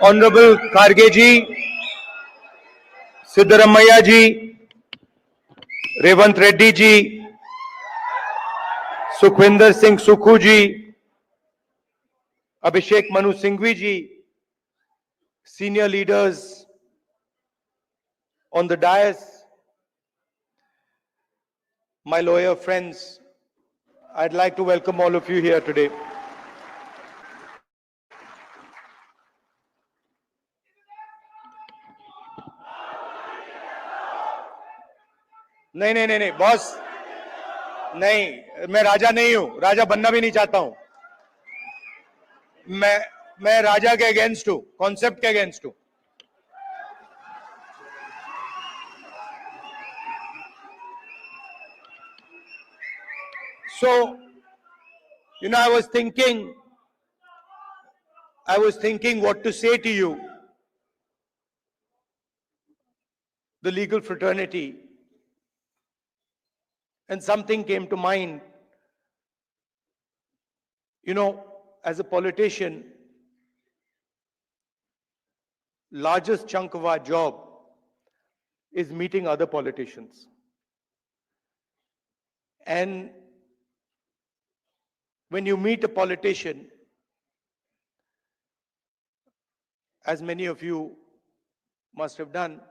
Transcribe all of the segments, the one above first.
Honorable Kharge ji, Siddaramaiah ji, Revant Reddy ji, Sukhwinder Singh Sukhu ji, Abhishek Manu Singhvi ji, senior leaders on the dais, my lawyer friends, I'd like to welcome all of you here today. नहीं boss, नहीं, मैं राजा नहीं हूं, राजा बनना भी नहीं चाहता हूं. मैं राजा के अगेंस्ट हूं, कॉन्सेप्ट के अगेंस्ट हूं. So, I was thinking what to say to you, the legal fraternity, and something came to mind. As a politician, largest chunk of our job is meeting other politicians. And when you meet a politician, as many of you must have done,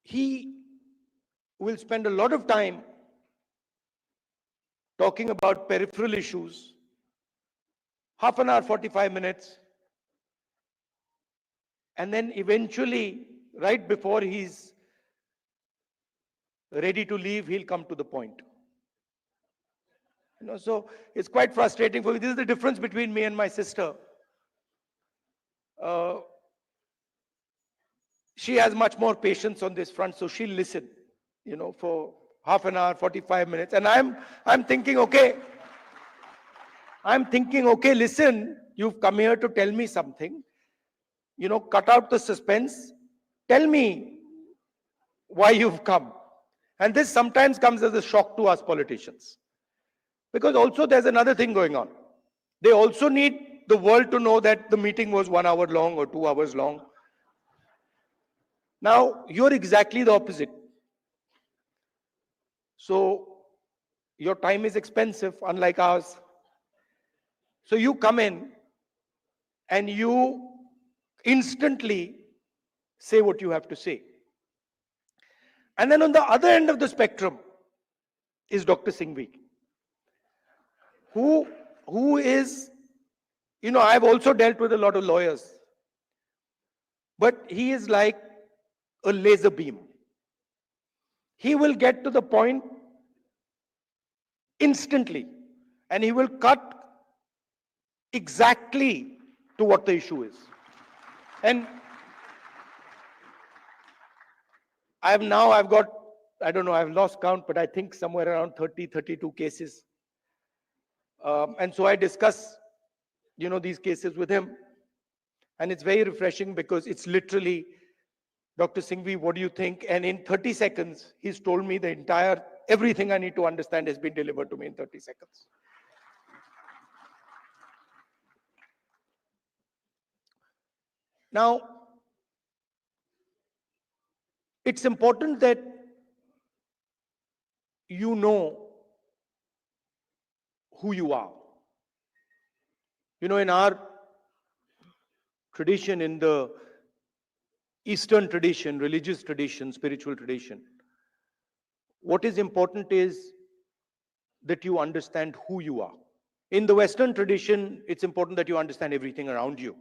he will spend a lot of time talking about peripheral issues, half an hour, 45 minutes, and then eventually, right before he's ready to leave, he'll come to the point. So it's quite frustrating for me. This is the difference between me and my sister. She has much more patience on this front, so she'll listen, for half an hour, 45 minutes. And I'm thinking, okay, listen, you've come here to tell me something. Cut out the suspense. Tell me why you've come. And this sometimes comes as a shock to us politicians. Because also there's another thing going on. They also need the world to know that the meeting was 1 hour long or 2 hours long. Now, you're exactly the opposite. So, your time is expensive, unlike ours. So you come in and you instantly say what you have to say. And then on the other end of the spectrum is Dr. Singhvi, who is, I've also dealt with a lot of lawyers, but he is like a laser beam. He will get to the point instantly, and he will cut exactly to what the issue is. And I've got, I don't know, I've lost count, but I think somewhere around 30, 32 cases. And so I discuss, these cases with him. And it's very refreshing because it's literally, Dr. Singhvi, what do you think? And in 30 seconds, he's told me everything I need to understand has been delivered to me in 30 seconds. Now, it's important that you know who you are. In our tradition, in the Eastern tradition, religious tradition, spiritual tradition, what is important is that you understand who you are. In the Western tradition, it's important that you understand everything around you.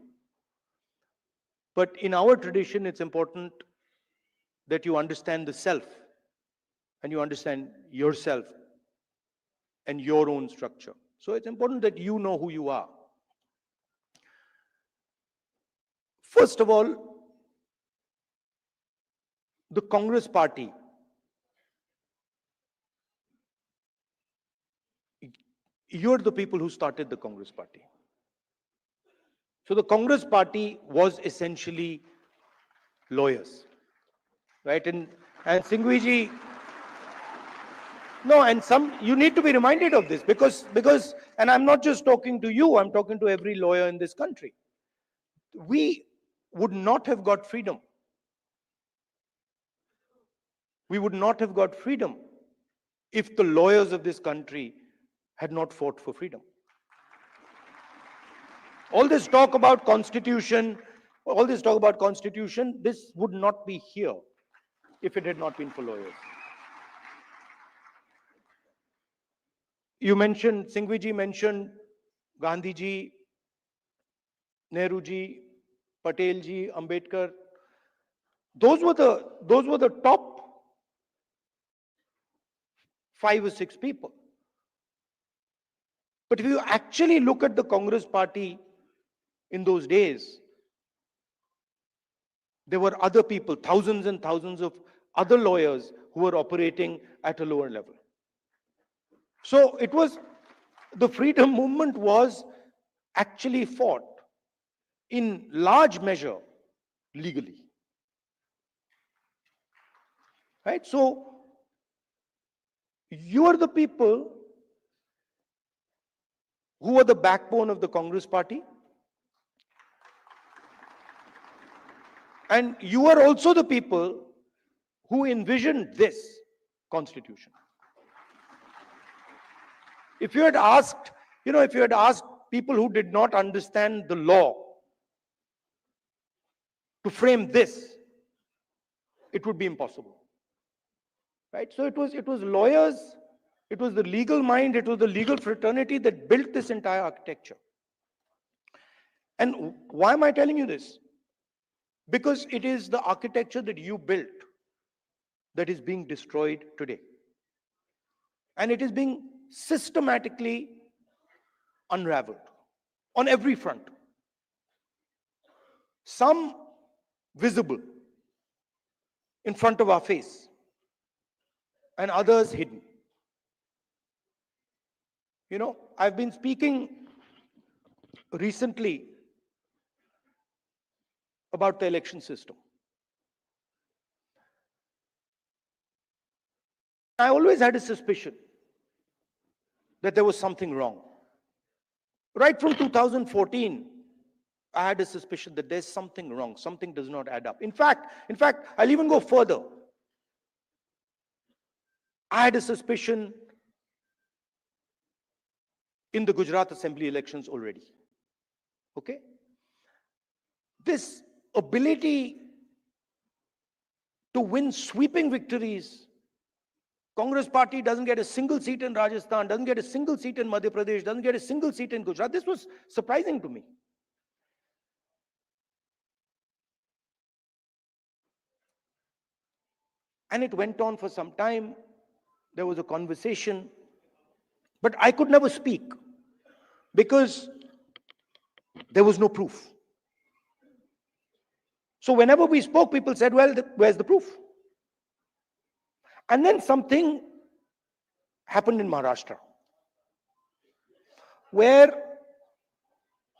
But in our tradition, it's important that you understand the self, and you understand yourself and your own structure. So it's important that you know who you are. First of all, the Congress party, you're the people who started the Congress party. So the Congress party was essentially lawyers, right? And Singhvi ji, No, and you need to be reminded of this because, and I'm not just talking to you, I'm talking to every lawyer in this country. We would not have got freedom. We would not have got freedom if the lawyers of this country had not fought for freedom. All this talk about constitution, this would not be here if it had not been for lawyers. You mentioned, Singhvi ji mentioned Gandhi ji, Nehru ji, Patel ji, Ambedkar. Those were the top 5 or 6 people. But if you actually look at the Congress party in those days, there were other people, thousands and thousands of other lawyers who were operating at a lower level. So the freedom movement was actually fought in large measure legally. Right? So you are the people who are the backbone of the Congress party. And you are also the people who envisioned this constitution. If you had asked people who did not understand the law to frame this, it would be impossible. Right? So it was lawyers, it was the legal mind, it was the legal fraternity that built this entire architecture. And why am I telling you this? Because it is the architecture that you built that is being destroyed today. And it is being systematically unraveled on every front. Some visible in front of our face, and others hidden. You know, I've been speaking recently about the election system. I always had a suspicion that there was something wrong. Right from 2014, I had a suspicion that there's something wrong, something does not add up. In fact, I'll even go further. I had a suspicion in the Gujarat Assembly elections already. Okay? This ability to win sweeping victories. Congress party doesn't get a single seat in Rajasthan, doesn't get a single seat in Madhya Pradesh, doesn't get a single seat in Gujarat. This was surprising to me. And it went on for some time. There was a conversation, but I could never speak because there was no proof. So whenever we spoke, people said, well, where's the proof? And then something happened in Maharashtra, where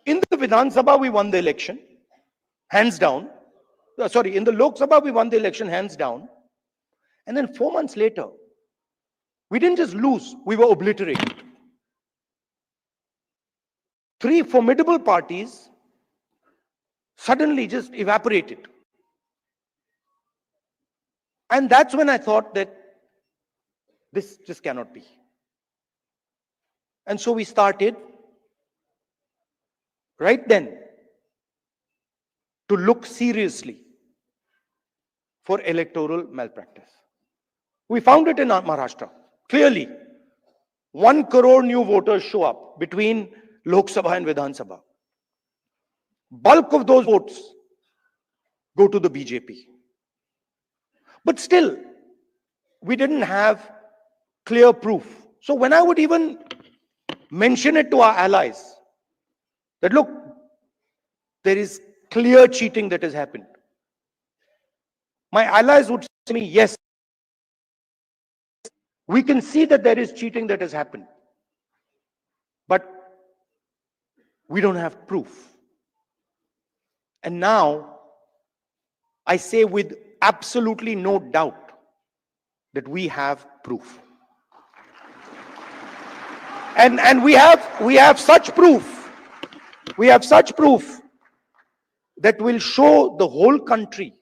in the Vidhan Sabha we won the election, hands down. In the Lok Sabha we won the election, hands down. And then 4 months later, we didn't just lose, we were obliterated. 3 formidable parties suddenly just evaporated. And that's when I thought that this just cannot be. And so we started right then to look seriously for electoral malpractice. We found it in Maharashtra. Clearly, 1 crore new voters show up between Lok Sabha and Vidhan Sabha. Bulk of those votes go to the BJP. But still, we didn't have clear proof. So when I would even mention it to our allies, that look, there is clear cheating that has happened, my allies would say to me, yes, we can see that there is cheating that has happened, but we don't have proof. And now, I say with absolutely no doubt that we have proof. And we have such proof. We have such proof that will show the whole country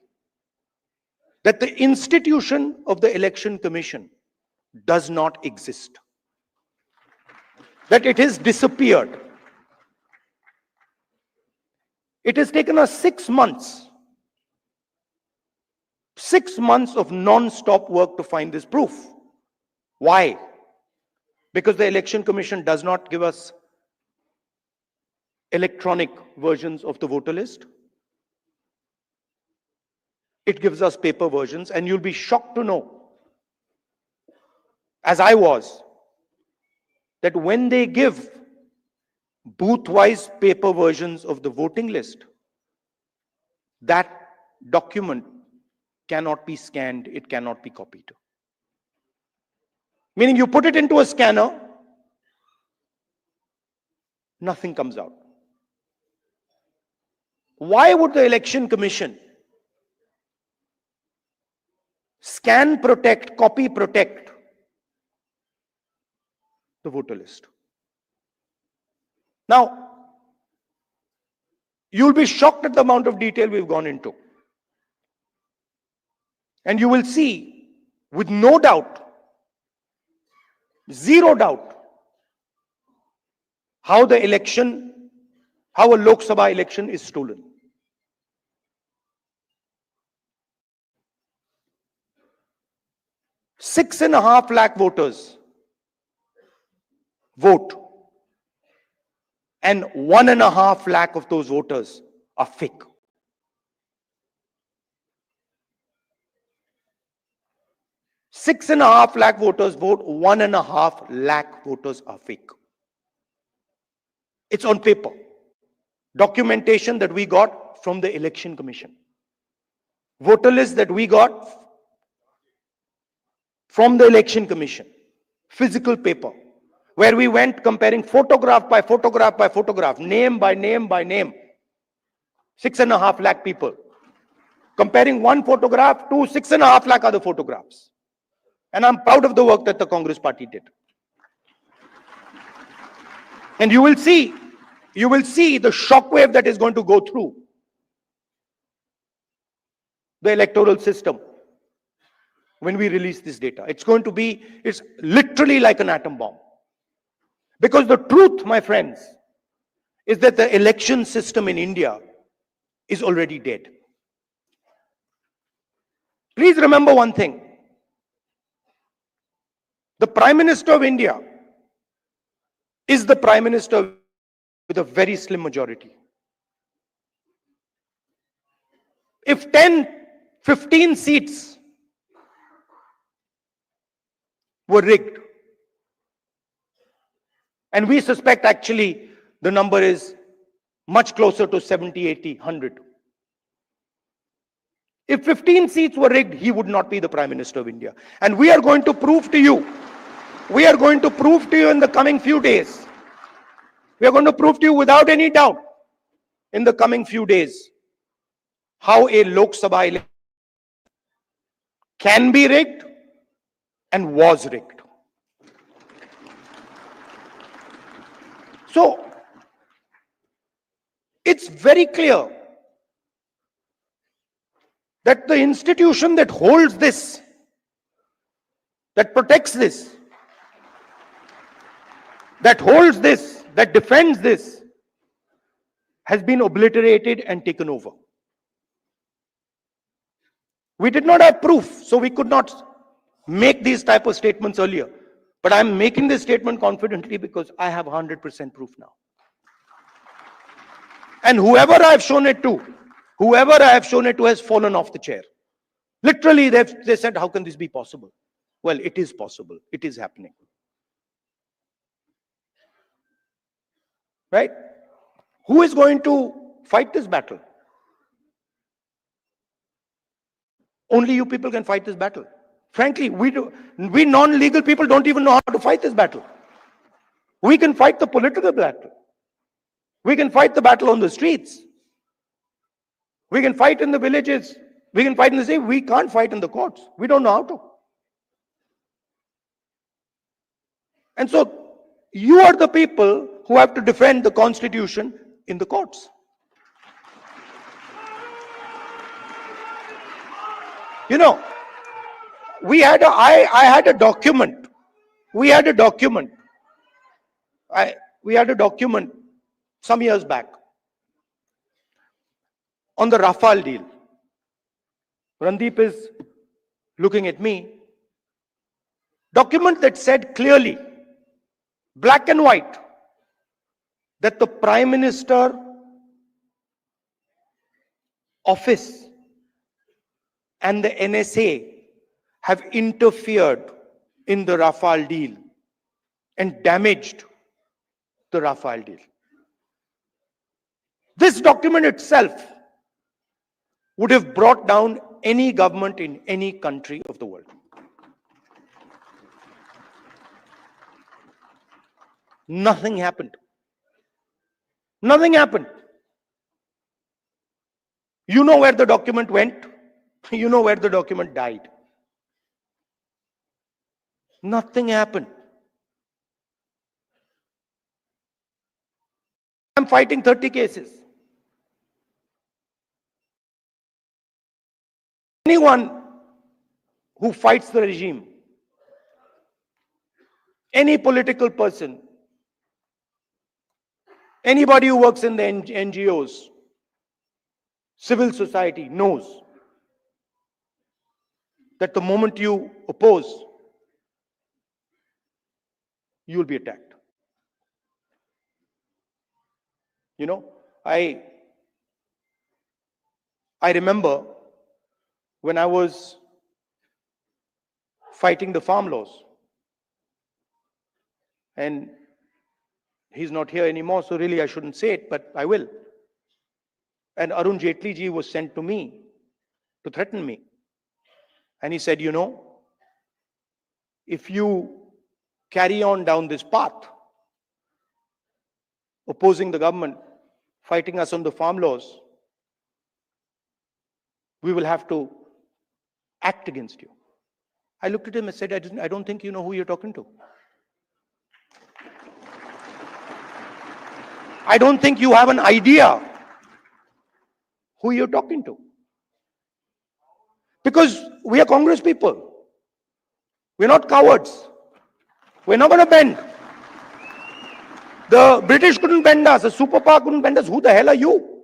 that the institution of the Election Commission does not exist, that it has disappeared. It has taken us 6 months, 6 months of non-stop work to find this proof. Why? Because the Election Commission does not give us electronic versions of the voter list. It gives us paper versions, and you'll be shocked to know, as I was, that when they give booth-wise paper versions of the voting list, that document cannot be scanned, it cannot be copied. Meaning you put it into a scanner, nothing comes out. Why would the Election Commission scan protect, copy protect the voter list? Now, you'll be shocked at the amount of detail we've gone into. And you will see, with no doubt, zero doubt, how a Lok Sabha election is stolen. Six and a half lakh voters vote, and 1.5 lakh of those voters are fake. Six and a half lakh voters vote, 1.5 lakh voters are fake. It's on paper. Documentation that we got from the Election Commission. Voter list that we got from the Election Commission. Physical paper. Where we went comparing photograph by photograph by photograph, name by name by name. 6.5 lakh people. Comparing one photograph to 6.5 lakh other photographs. And I'm proud of the work that the Congress party did. And you will see the shockwave that is going to go through the electoral system when we release this data. It's literally like an atom bomb. Because the truth, my friends, is that the election system in India is already dead. Please remember one thing. The Prime Minister of India is the Prime Minister with a very slim majority. If 10, 15 seats were rigged, and we suspect actually the number is much closer to 70, 80, 100. If 15 seats were rigged, he would not be the Prime Minister of India. And we are going to prove to you, in the coming few days, we are going to prove to you without any doubt in the coming few days how a Lok Sabha election can be rigged and was rigged. So, it's very clear that the institution that holds this, that protects this, that holds this, that defends this, has been obliterated and taken over. We did not have proof, so we could not make these type of statements earlier. But I'm making this statement confidently because I have 100% proof now. And whoever I have shown it to has fallen off the chair. Literally, they said, how can this be possible? Well, it is possible. It is happening. Right? Who is going to fight this battle? Only you people can fight this battle. Frankly, we non-legal people don't even know how to fight this battle. We can fight the political battle. We can fight the battle on the streets. We can fight in the villages. We can fight in the city. We can't fight in the courts. We don't know how to. And so, You are the people who have to defend the Constitution in the courts. You know, I had a document. We had a document. We had a document some years back on the Rafale deal. Randeep is looking at me. Document that said clearly, black and white, that the Prime Minister office and the NSA have interfered in the Rafale deal and damaged the Rafale deal. This document itself would have brought down any government in any country of the world. Nothing happened. Nothing happened. You know where the document went. You know where the document died. Nothing happened. I'm fighting 30 cases. Anyone who fights the regime, any political person, anybody who works in the NGOs, civil society knows that the moment you oppose, you will be attacked. You know, I remember when I was fighting the farm laws, and he's not here anymore, so really I shouldn't say it, but I will. And Arun Jaitley ji was sent to me to threaten me. And he said, you know, if you carry on down this path, opposing the government, fighting us on the farm laws, we will have to act against you. I looked at him and said, I don't think you know who you're talking to. I don't think you have an idea who you're talking to. Because we are Congress people. We're not cowards. We're not going to bend. The British couldn't bend us. The superpower couldn't bend us. Who the hell are you?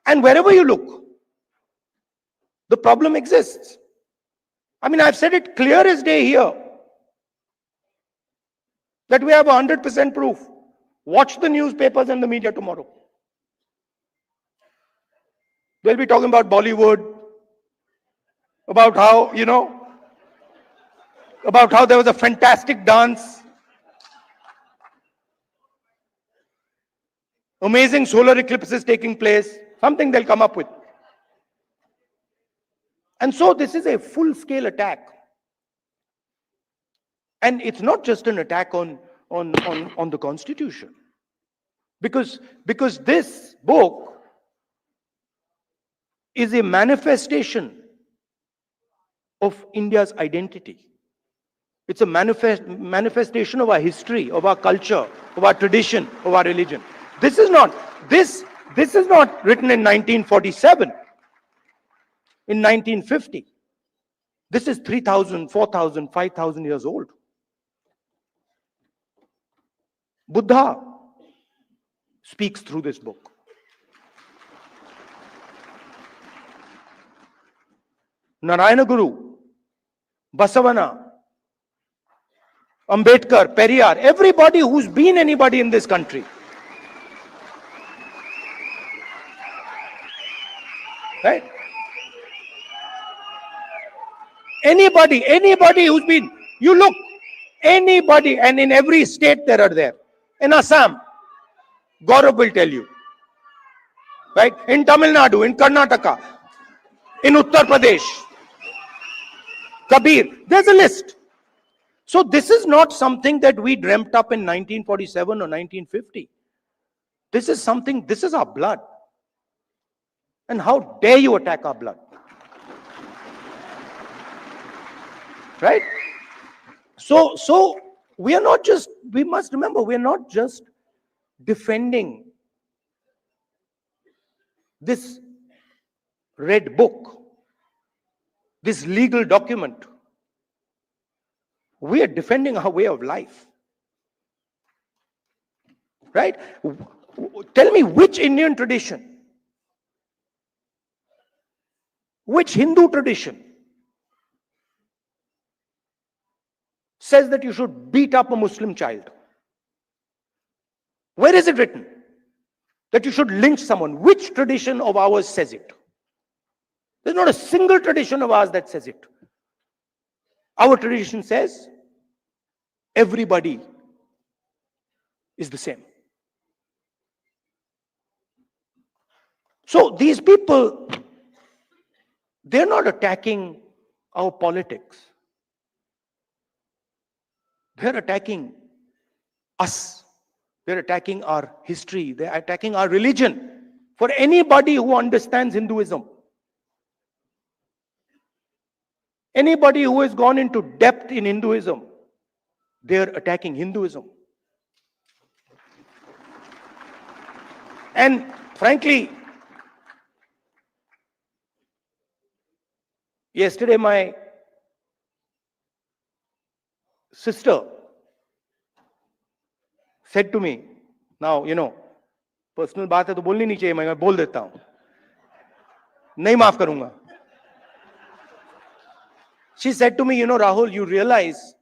And wherever you look, the problem exists. I mean, I've said it clear as day here that we have 100% proof. Watch the newspapers and the media tomorrow. They'll be talking about Bollywood, about how, you know, about how there was a fantastic dance, amazing solar eclipses taking place, something they'll come up with. And so this is a full-scale attack. And it's not just an attack on the Constitution. Because this book is a manifestation of India's identity. It's a manifestation of our history, of our culture, of our tradition, of our religion. This is not written in 1947, in 1950. This is 3,000, 4,000, 5,000 years old. Buddha speaks through this book. Narayana Guru, Basavana, Ambedkar, Periyar, everybody who's been anybody in this country. Right? Anybody who's been, you look, anybody, and in every state there are there. In Assam, Gaurav will tell you. Right? In Tamil Nadu, in Karnataka, in Uttar Pradesh, Kabir, there's a list. So this is not something that we dreamt up in 1947 or 1950. This is something, this is our blood. And how dare you attack our blood? Right? So we are not just, we must remember, we are not just defending this red book, this legal document. We are defending our way of life. Right? Tell me which Indian tradition, which Hindu tradition says that you should beat up a Muslim child? Where is it written that you should lynch someone? Which tradition of ours says it? There's not a single tradition of ours that says it. Our tradition says everybody is the same. So these people, they're not attacking our politics. They're attacking us. They're attacking our history. They're attacking our religion. For anybody who understands Hinduism, anybody who has gone into depth in Hinduism, they're attacking Hinduism. And frankly, yesterday my sister said to me, now, personal बात है तो बोलनी नहीं चाहिए, मैं बोल देता हूं, नहीं माफ करूंगा. She said to me, Rahul, you realize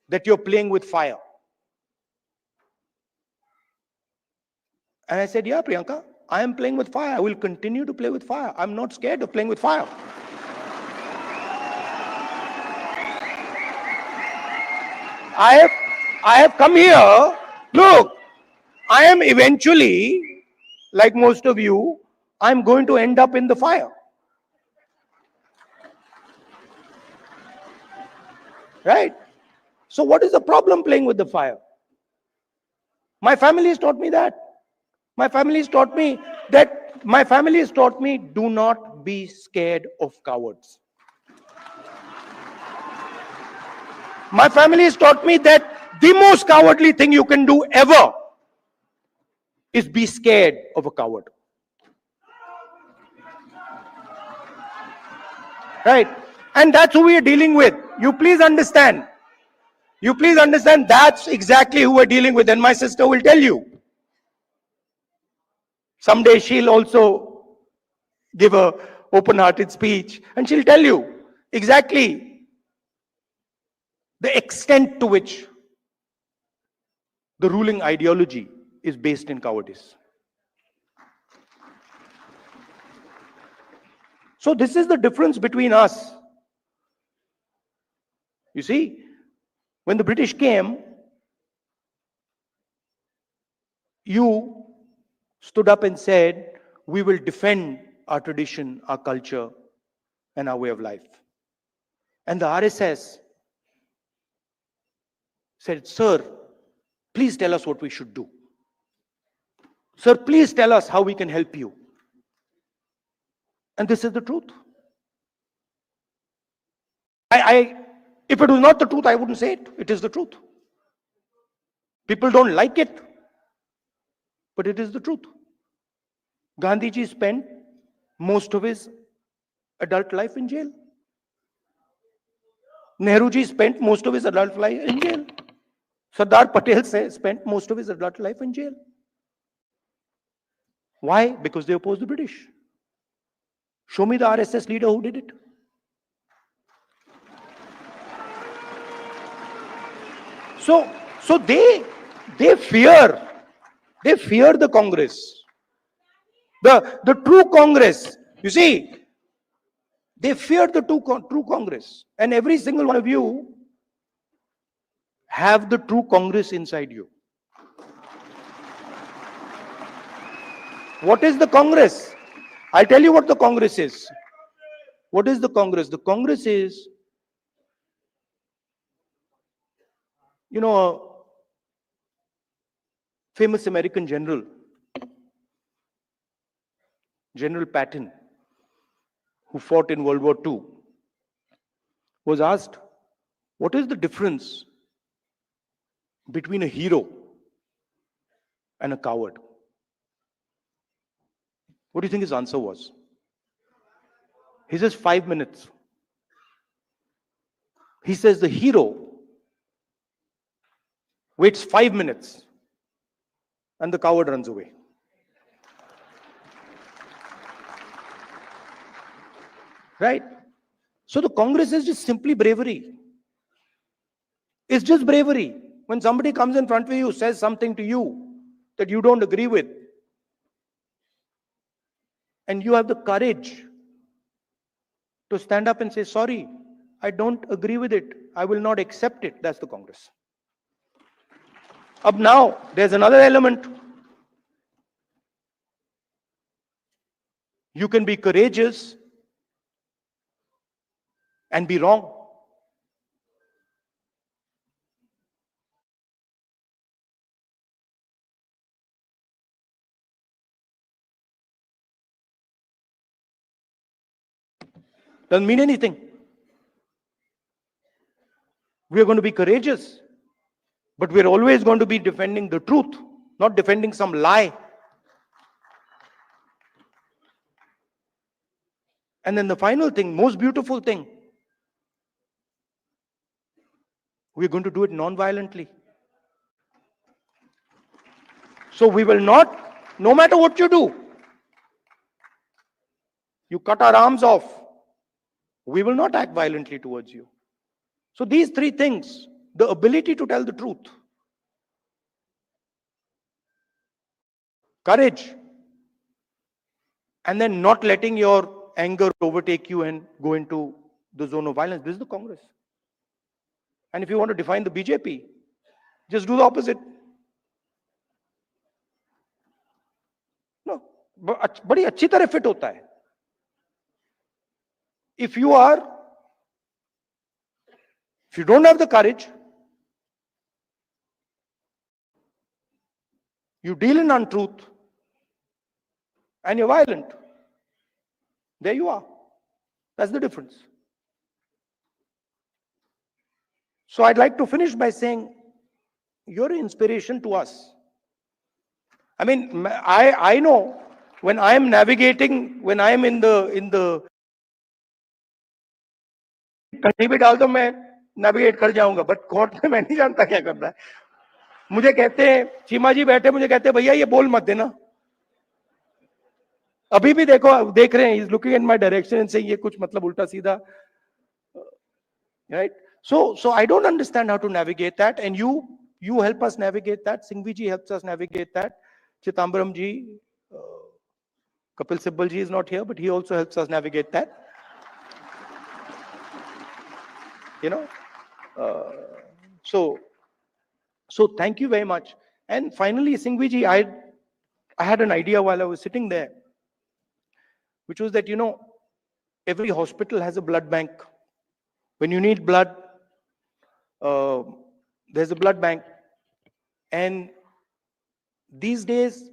that you're playing with fire. And I said, yeah, Priyanka, I am playing with fire. I will continue to play with fire. I'm not scared of playing with fire. I have come here. Look, I am eventually, like most of you, I'm going to end up in the fire. Right? So what is the problem playing with the fire? My family has taught me that. My family has taught me do not be scared of cowards. My family has taught me that the most cowardly thing you can do ever is be scared of a coward. Right? And that's who we are dealing with. You please understand. That's exactly who we're dealing with. And my sister will tell you. Someday she'll also give a open-hearted speech and she'll tell you exactly the extent to which the ruling ideology is based in cowardice. So this is the difference between us. You see, when the British came, you stood up and said, we will defend our tradition, our culture, and our way of life. And the RSS said, sir, please tell us what we should do. Sir, please tell us how we can help you. And this is the truth. If it was not the truth, I wouldn't say it. It is the truth. People don't like it, but it is the truth. Gandhiji spent most of his adult life in jail. Nehruji spent most of his adult life in jail. Sardar Patel spent most of his adult life in jail. Why? Because they opposed the British. Show me the RSS leader who did it. So they fear the Congress. The true Congress. You see, they fear the true Congress. And every single one of you have the true Congress inside you. What is the Congress? I'll tell you what the Congress is. What is the Congress? The Congress is, a famous American general, General Patton, who fought in World War II, was asked What is the difference between a hero and a coward? What do you think his answer was? He says 5 minutes. He says the hero waits 5 minutes and the coward runs away. Right? So the Congress is just simply bravery. It's just bravery. When somebody comes in front of you, says something to you that you don't agree with, and you have the courage to stand up and say, sorry, I don't agree with it. I will not accept it. That's the Congress. Up now, there's another element. You can be courageous and be wrong. Doesn't mean anything. We are going to be courageous, but we're always going to be defending the truth, not defending some lie. And then the final thing, most beautiful thing, we're going to do it non-violently. So we will not, no matter what you do, you cut our arms off, we will not act violently towards you. So these three things, the ability to tell the truth, courage, and then not letting your anger overtake you and go into the zone of violence. This is the Congress. And if you want to define the BJP, just do the opposite. No, बड़ी अच्छी तरह fit होता है. If you don't have the courage, you deal in untruth, and you're violent. There you are. That's the difference. So I'd like to finish by saying, you're an inspiration to us. I mean, I know when I am navigating, when I am in the कहीं भी डाल दो मैं navigate कर जाऊंगा, but court में मैं नहीं जानता क्या करना है. मुझे कहते हैं, चीमा जी बैठे, मुझे कहते हैं भैया ये बोल मत देना. अभी भी देख रहे हैं, he's looking in my direction and saying ये कुछ मतलब उल्टा सीधा. Right? So I don't understand how to navigate that, and you help us navigate that. Singhvi ji helps us navigate that. Chidambaram ji, Kapil Sibal ji is not here, but he also helps us navigate that. You know, so thank you very much. And finally, Singhvi ji, I had an idea while I was sitting there, which was that, you know, every hospital has a blood bank. When you need blood, there's a blood bank. And these days,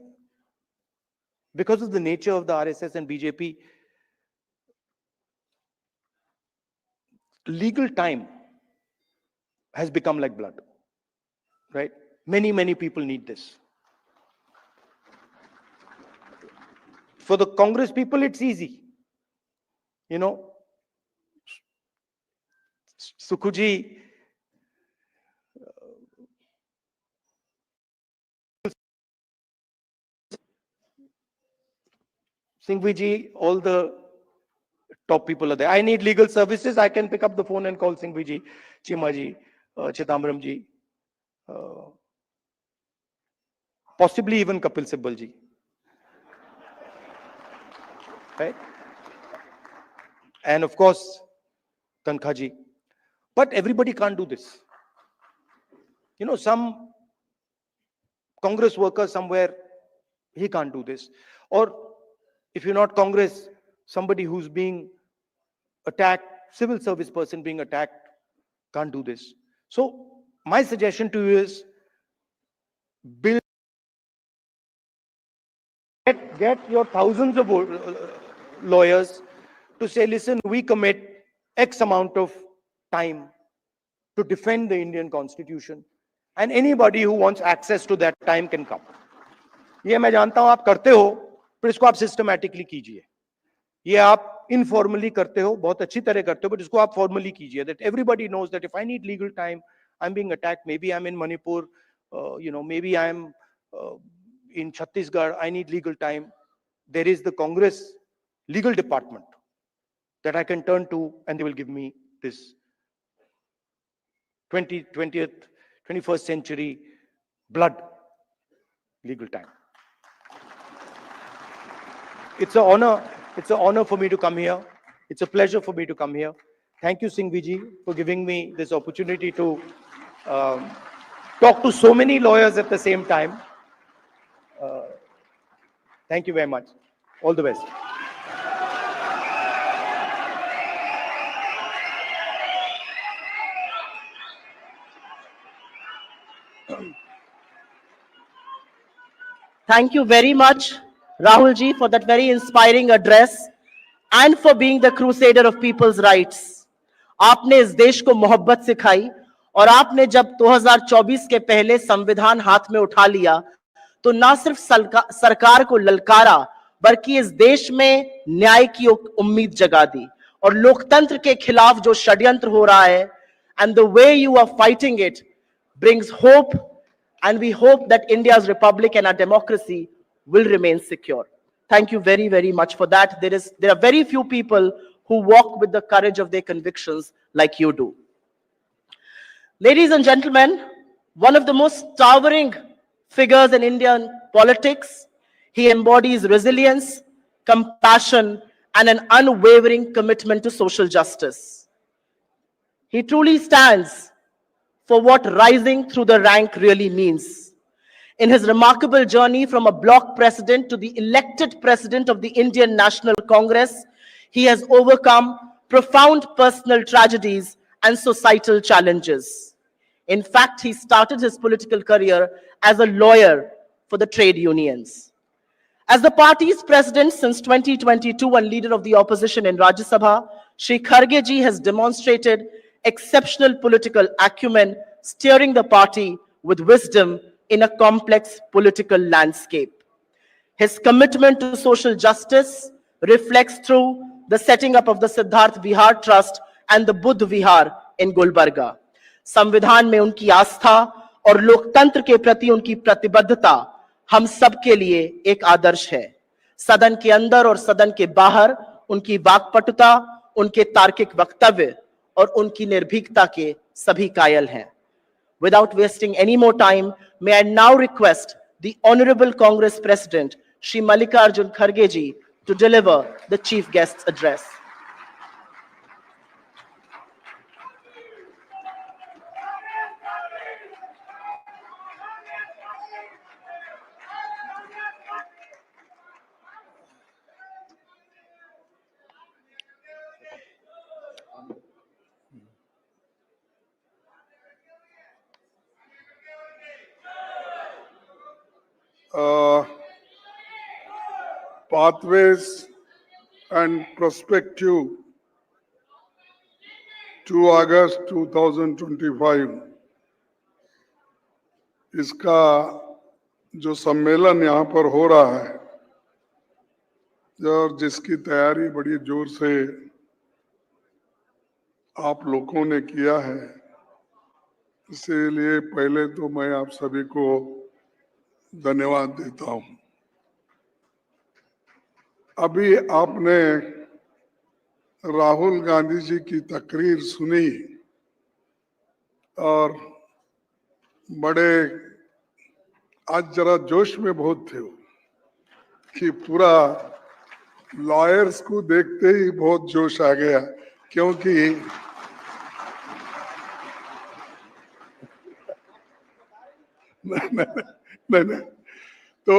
because of the nature of the RSS and BJP, legal time has become like blood, right? Many people need this. For the Congress people, it's easy. You know, Sukhuji, Singhvi ji, all the top people are there. I need legal services. I can pick up the phone and call Singhvi ji, Chima ji, Chidambaram ji, possibly even Kapil Sibal ji. Right? And of course, Tankha ji. But everybody can't do this. You know, some Congress worker somewhere, he can't do this. Or if you're not Congress, somebody who's being attacked, civil service person being attacked, can't do this. So my suggestion to you is, get your thousands of lawyers to say, listen, we commit X amount of time to defend the Indian Constitution. And anybody who wants access to that time can come. ये मैं जानता हूं आप करते हो, पर इसको आप सिस्टमैटिकली कीजिए. ये आप इनफॉर्मली करते हो, बहुत अच्छी तरह करते हो, but इसको आप फॉर्मली कीजिए. That everybody knows that if I need legal time, I'm being attacked. Maybe I'm in Manipur, maybe I'm in Chhattisgarh. I need legal time. There is the Congress legal department that I can turn to, and they will give me this 21st century blood legal time. It's an honor for me to come here. It's a pleasure for me to come here. Thank you, Singhvi ji, for giving me this opportunity to talk to so many lawyers at the same time. Thank you very much. All the best. Thank you very much, Rahul ji, for that very inspiring address and for being the crusader of people's rights. आपने इस देश को मोहब्बत सिखाई और आपने जब 2024 के पहले संविधान हाथ में उठा लिया तो ना सिर्फ सरकार को ललकारा बल्कि इस देश में न्याय की उम्मीद जगा दी और लोकतंत्र के खिलाफ जो षड्यंत्र हो रहा है and the way you are fighting it brings hope. And we hope that India's republic and our democracy will remain secure. Thank you very, very much for that. There are very few people who walk with the courage of their convictions like you do. Ladies and gentlemen, one of the most towering figures in Indian politics, he embodies resilience, compassion, and an unwavering commitment to social justice. He truly stands for what rising through the rank really means. In his remarkable journey from a bloc president to the elected president of the Indian National Congress, he has overcome profound personal tragedies and societal challenges. In fact, he started his political career as a lawyer for the trade unions. As the party's president since 2022 and leader of the opposition in Rajya Sabha, Shri Kharge ji has demonstrated exceptional political acumen, steering the party with wisdom in a complex political landscape. His commitment to social justice reflects through the setting up of the Siddharth Vihar Trust and the Buddh Vihar in Gulbarga. संविधान में उनकी आस्था और लोकतंत्र के प्रति उनकी प्रतिबद्धता हम सबके लिए एक आदर्श है. सदन के अंदर और सदन के बाहर उनकी वाक्पटुता, उनके तार्किक वक्तव्य और उनकी निर्भीकता के सभी कायल हैं. Without wasting any more time, may I now request the Honorable Congress President, Shri Mallikarjun Kharge ji, to deliver the Chief Guest's address. Pathways and Perspective, 2 अगस्त 2025, इसका जो सम्मेलन यहाँ पर हो रहा है और जिसकी तैयारी बड़ी जोर से आप लोगों ने किया है, इसीलिए पहले तो मैं आप सभी को धन्यवाद देता हूँ. अभी आपने राहुल गांधी जी की तकरीर सुनी और बड़े आज जरा जोश में बहुत थे वो कि पूरा लॉयर्स को देखते ही बहुत जोश आ गया, क्योंकि नहीं तो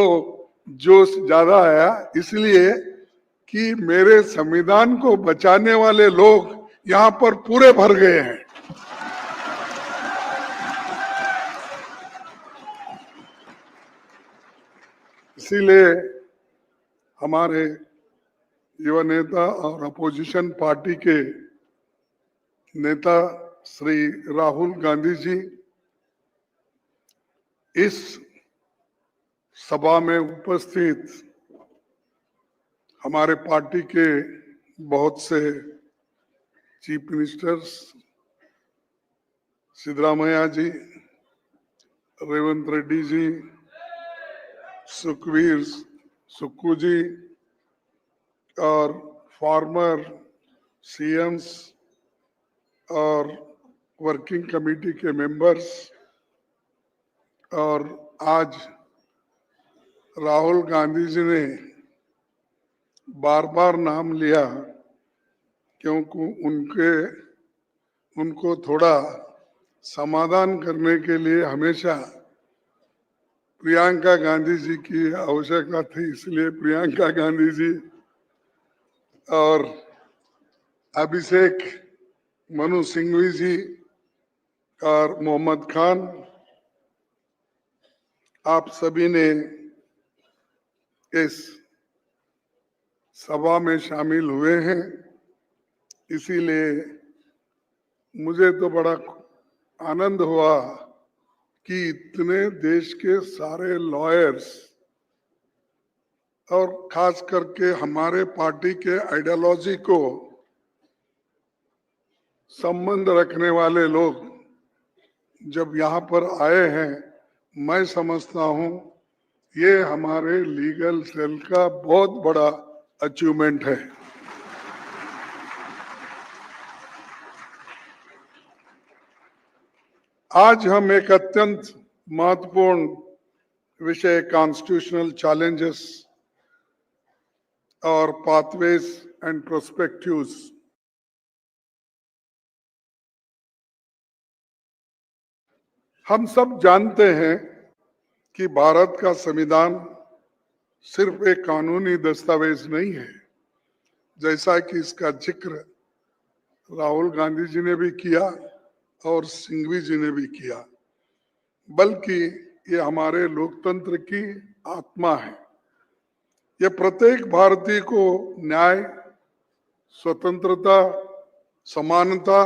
जोश ज्यादा आया इसलिए कि मेरे संविधान को बचाने वाले लोग यहाँ पर पूरे भर गए हैं. इसीलिए हमारे युवा नेता और अपोजिशन पार्टी के नेता श्री राहुल गांधी जी इस सभा में उपस्थित हमारे पार्टी के बहुत से चीफ मिनिस्टर्स, सिद्धरामैया जी, रेवंत रेड्डी जी, सुखवीर सुक्कू जी और फॉर्मर सीएम्स और वर्किंग कमेटी के मेंबर्स, और आज राहुल गांधी जी ने बार बार नाम लिया क्योंकि उनको थोड़ा समाधान करने के लिए हमेशा प्रियंका गांधी जी की आवश्यकता थी, इसलिए प्रियंका गांधी जी और अभिषेक मनु सिंघवी जी और मोहम्मद खान, आप सभी ने इस सभा में शामिल हुए हैं। इसीलिए मुझे तो बड़ा आनंद हुआ कि इतने देश के सारे लॉयर्स और खास करके हमारे पार्टी के आइडियोलॉजी को संबंध रखने वाले लोग जब यहाँ पर आए हैं, मैं समझता हूँ ये हमारे लीगल सेल का बहुत बड़ा अचीवमेंट है। आज हम एक अत्यंत महत्वपूर्ण विषय कॉन्स्टिट्यूशनल चैलेंजेस और पाथवेज एंड प्रोस्पेक्टिव्स, हम सब जानते हैं कि भारत का संविधान सिर्फ एक कानूनी दस्तावेज नहीं है, जैसा कि इसका जिक्र राहुल गांधी जी ने भी किया और सिंघवी जी ने भी किया, बल्कि ये हमारे लोकतंत्र की आत्मा है। ये प्रत्येक भारतीय को न्याय, स्वतंत्रता, समानता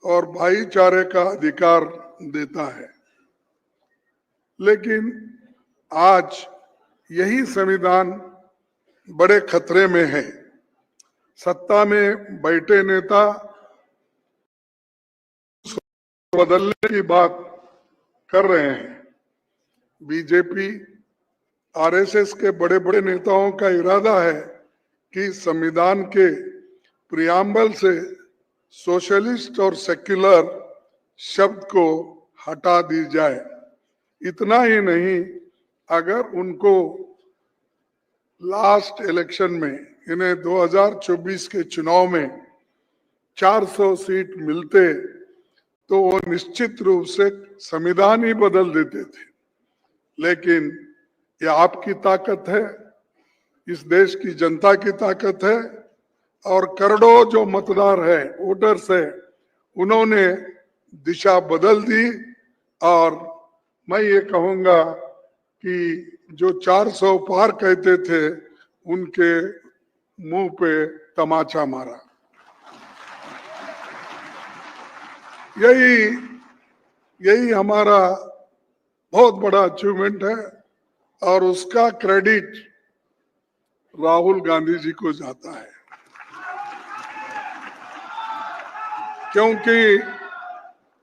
और भाईचारे का अधिकार देता है। लेकिन आज यही संविधान बड़े खतरे में है। सत्ता में बैठे नेता बदलने की बात कर रहे हैं। बीजेपी, आरएसएस के बड़े बड़े नेताओं का इरादा है कि संविधान के प्रियम्बल से सोशलिस्ट और सेक्युलर शब्द को हटा दी जाए। इतना ही नहीं, अगर उनको लास्ट इलेक्शन में, इन्हें 2024 के चुनाव में 400 सीट मिलते तो वो निश्चित रूप से संविधान ही बदल देते थे। लेकिन ये आपकी ताकत है, इस देश की जनता की ताकत है, और करोड़ों जो मतदार है, वोटर्स है, उन्होंने दिशा बदल दी। और मैं ये कहूंगा कि जो 400 पार कहते थे, उनके मुंह पे तमाचा मारा। यही हमारा बहुत बड़ा अचीवमेंट है और उसका क्रेडिट राहुल गांधी जी को जाता है, क्योंकि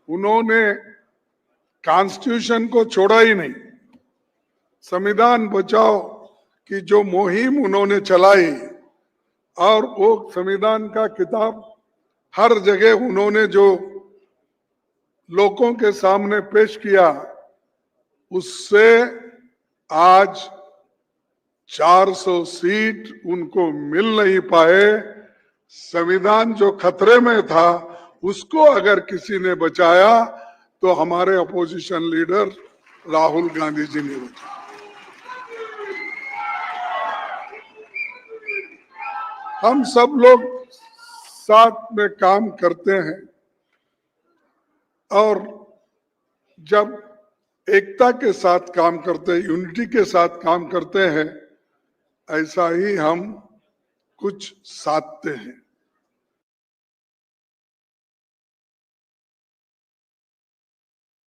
उन्होंने कॉन्स्टिट्यूशन को छोड़ा ही नहीं। संविधान बचाओ की जो मुहिम उन्होंने चलाई और वो संविधान का किताब हर जगह उन्होंने जो लोगों के सामने पेश किया, उससे आज 400 सीट उनको मिल नहीं पाए। संविधान जो खतरे में था, उसको अगर किसी ने बचाया तो हमारे अपोजिशन लीडर राहुल गांधी जी ने बचाया। हम सब लोग साथ में काम करते हैं और जब एकता के साथ काम करते हैं, यूनिटी के साथ काम करते हैं, ऐसा ही हम कुछ साधते हैं।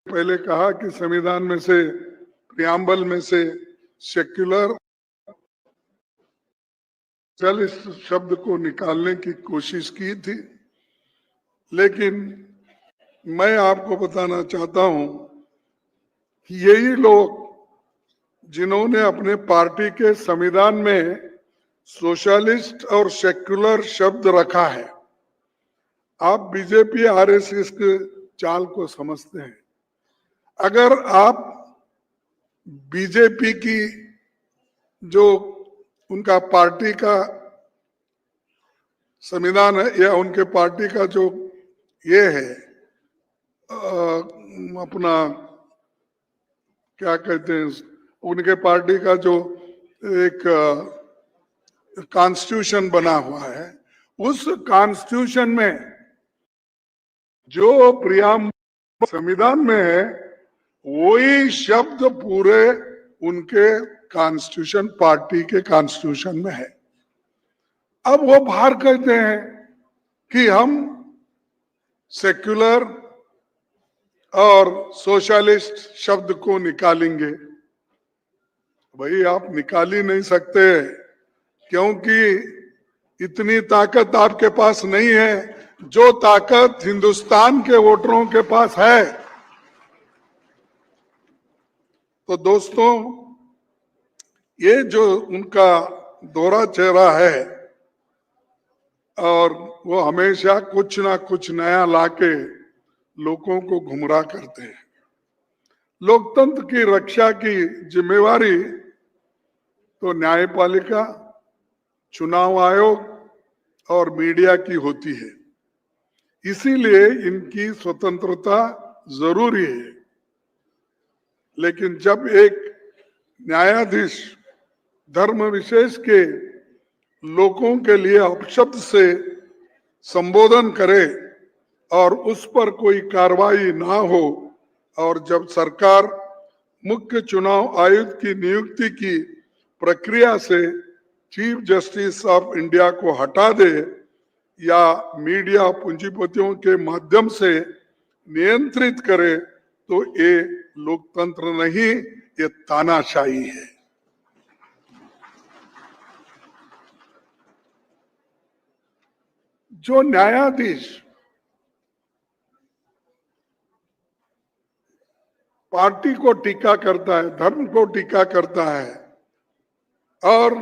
पहले कहा कि संविधान में से, प्रियम्बल में से सेक्युलर सोशलिस्ट शब्द को निकालने की कोशिश की थी, लेकिन मैं आपको बताना चाहता हूं कि यही लोग जिन्होंने अपने पार्टी के संविधान में सोशलिस्ट और सेक्युलर शब्द रखा है, आप बीजेपी आरएसएस के चाल को समझते हैं। अगर आप बीजेपी की जो उनका पार्टी का संविधान है या उनके पार्टी का जो ये है अपना क्या कहते हैं, उनके पार्टी का जो एक कॉन्स्टिट्यूशन बना हुआ है, उस कॉन्स्टिट्यूशन में जो प्रियम्बल संविधान में है वही शब्द पूरे उनके कॉन्स्टिट्यूशन, पार्टी के कॉन्स्टिट्यूशन में है। अब वो बाहर कहते हैं कि हम सेक्युलर और सोशलिस्ट शब्द को निकालेंगे। भाई आप निकाल ही नहीं सकते, क्योंकि इतनी ताकत आपके पास नहीं है जो ताकत हिंदुस्तान के वोटरों के पास है। तो दोस्तों, ये जो उनका दोहरा चेहरा है और वो हमेशा कुछ ना कुछ नया लाके लोगों को गुमराह करते हैं। लोकतंत्र की रक्षा की जिम्मेवारी तो न्यायपालिका, चुनाव आयोग और मीडिया की होती है, इसीलिए इनकी स्वतंत्रता जरूरी है। लेकिन जब एक न्यायाधीश धर्म विशेष के लोगों के लिए अपशब्द से संबोधन करे और उस पर कोई कार्रवाई ना हो, और जब सरकार मुख्य चुनाव आयुक्त की नियुक्ति की प्रक्रिया से चीफ जस्टिस ऑफ इंडिया को हटा दे या मीडिया पूंजीपतियों के माध्यम से नियंत्रित करे, तो ये लोकतंत्र नहीं, ये तानाशाही है। जो न्यायाधीश पार्टी को टीका करता है, धर्म को टीका करता है और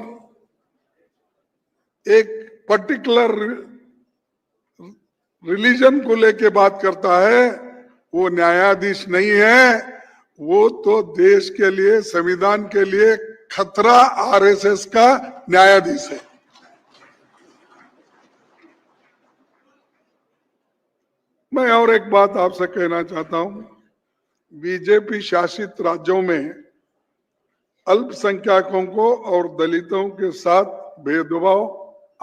एक पर्टिकुलर रिलीजन को लेके बात करता है, वो न्यायाधीश नहीं है, वो तो देश के लिए, संविधान के लिए खतरा आरएसएस का न्यायाधीश है। मैं और एक बात आपसे कहना चाहता हूं, बीजेपी शासित राज्यों में अल्पसंख्यकों को और दलितों के साथ भेदभाव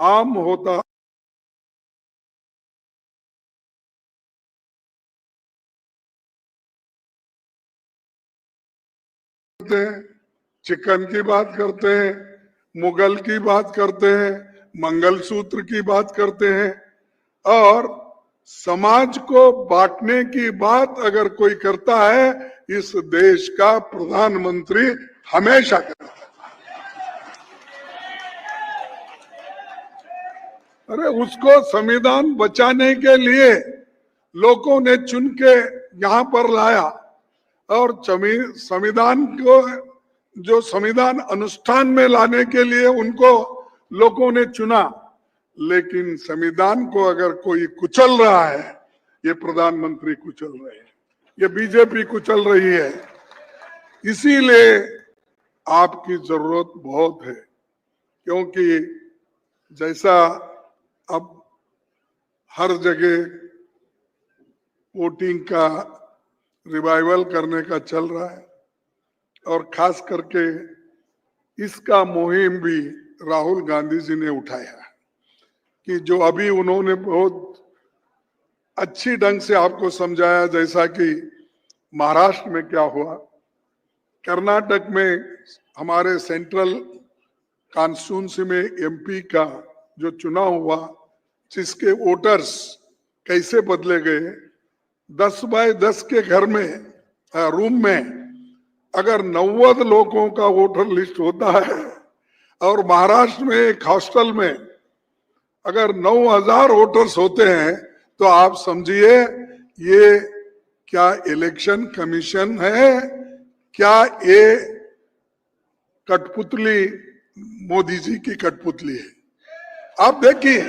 आम होता हैं, चिकन की बात करते हैं, मुगल की बात करते हैं, मंगलसूत्र की बात करते हैं, और समाज को बांटने की बात अगर कोई करता है, इस देश का प्रधानमंत्री हमेशा करता है। अरे उसको संविधान बचाने के लिए लोगों ने चुन के यहां पर लाया, और संविधान को जो संविधान अनुष्ठान में लाने के लिए उनको लोगों ने चुना। लेकिन संविधान को अगर कोई कुचल रहा है, ये प्रधानमंत्री कुचल रहे हैं, ये बीजेपी कुचल रही है। इसीलिए आपकी जरूरत बहुत है, क्योंकि जैसा अब हर जगह वोटिंग का रिवाइवल करने का चल रहा है, और खास करके इसका मुहिम भी राहुल गांधी जी ने उठाया, कि जो अभी उन्होंने बहुत अच्छी ढंग से आपको समझाया, जैसा कि महाराष्ट्र में क्या हुआ, कर्नाटक में हमारे सेंट्रल कॉन्स्टिट्यूंसी में एमपी का जो चुनाव हुआ, जिसके वोटर्स कैसे बदले गए, 10 बाय 10 के घर में रूम में अगर 90 लोगों का वोटर लिस्ट होता है और महाराष्ट्र में एक हॉस्टल में अगर 9,000 वोटर्स होते हैं तो आप समझिए ये क्या इलेक्शन कमीशन है, क्या ये कठपुतली मोदी जी की कठपुतली है। आप देखिए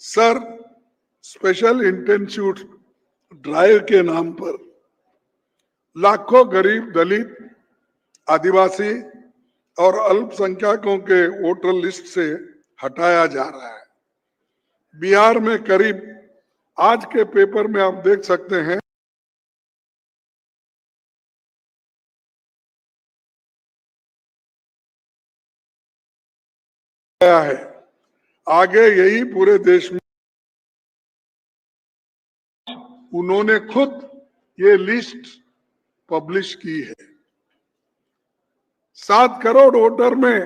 सर, स्पेशल इंटेंसिव ड्राइव के नाम पर लाखों गरीब, दलित, आदिवासी और अल्पसंख्यकों के वोटर लिस्ट से हटाया जा रहा है। बिहार में करीब, आज के पेपर में आप देख सकते हैं, है आगे यही पूरे देश में उन्होंने खुद ये लिस्ट पब्लिश की है। 7 करोड़ वोटर में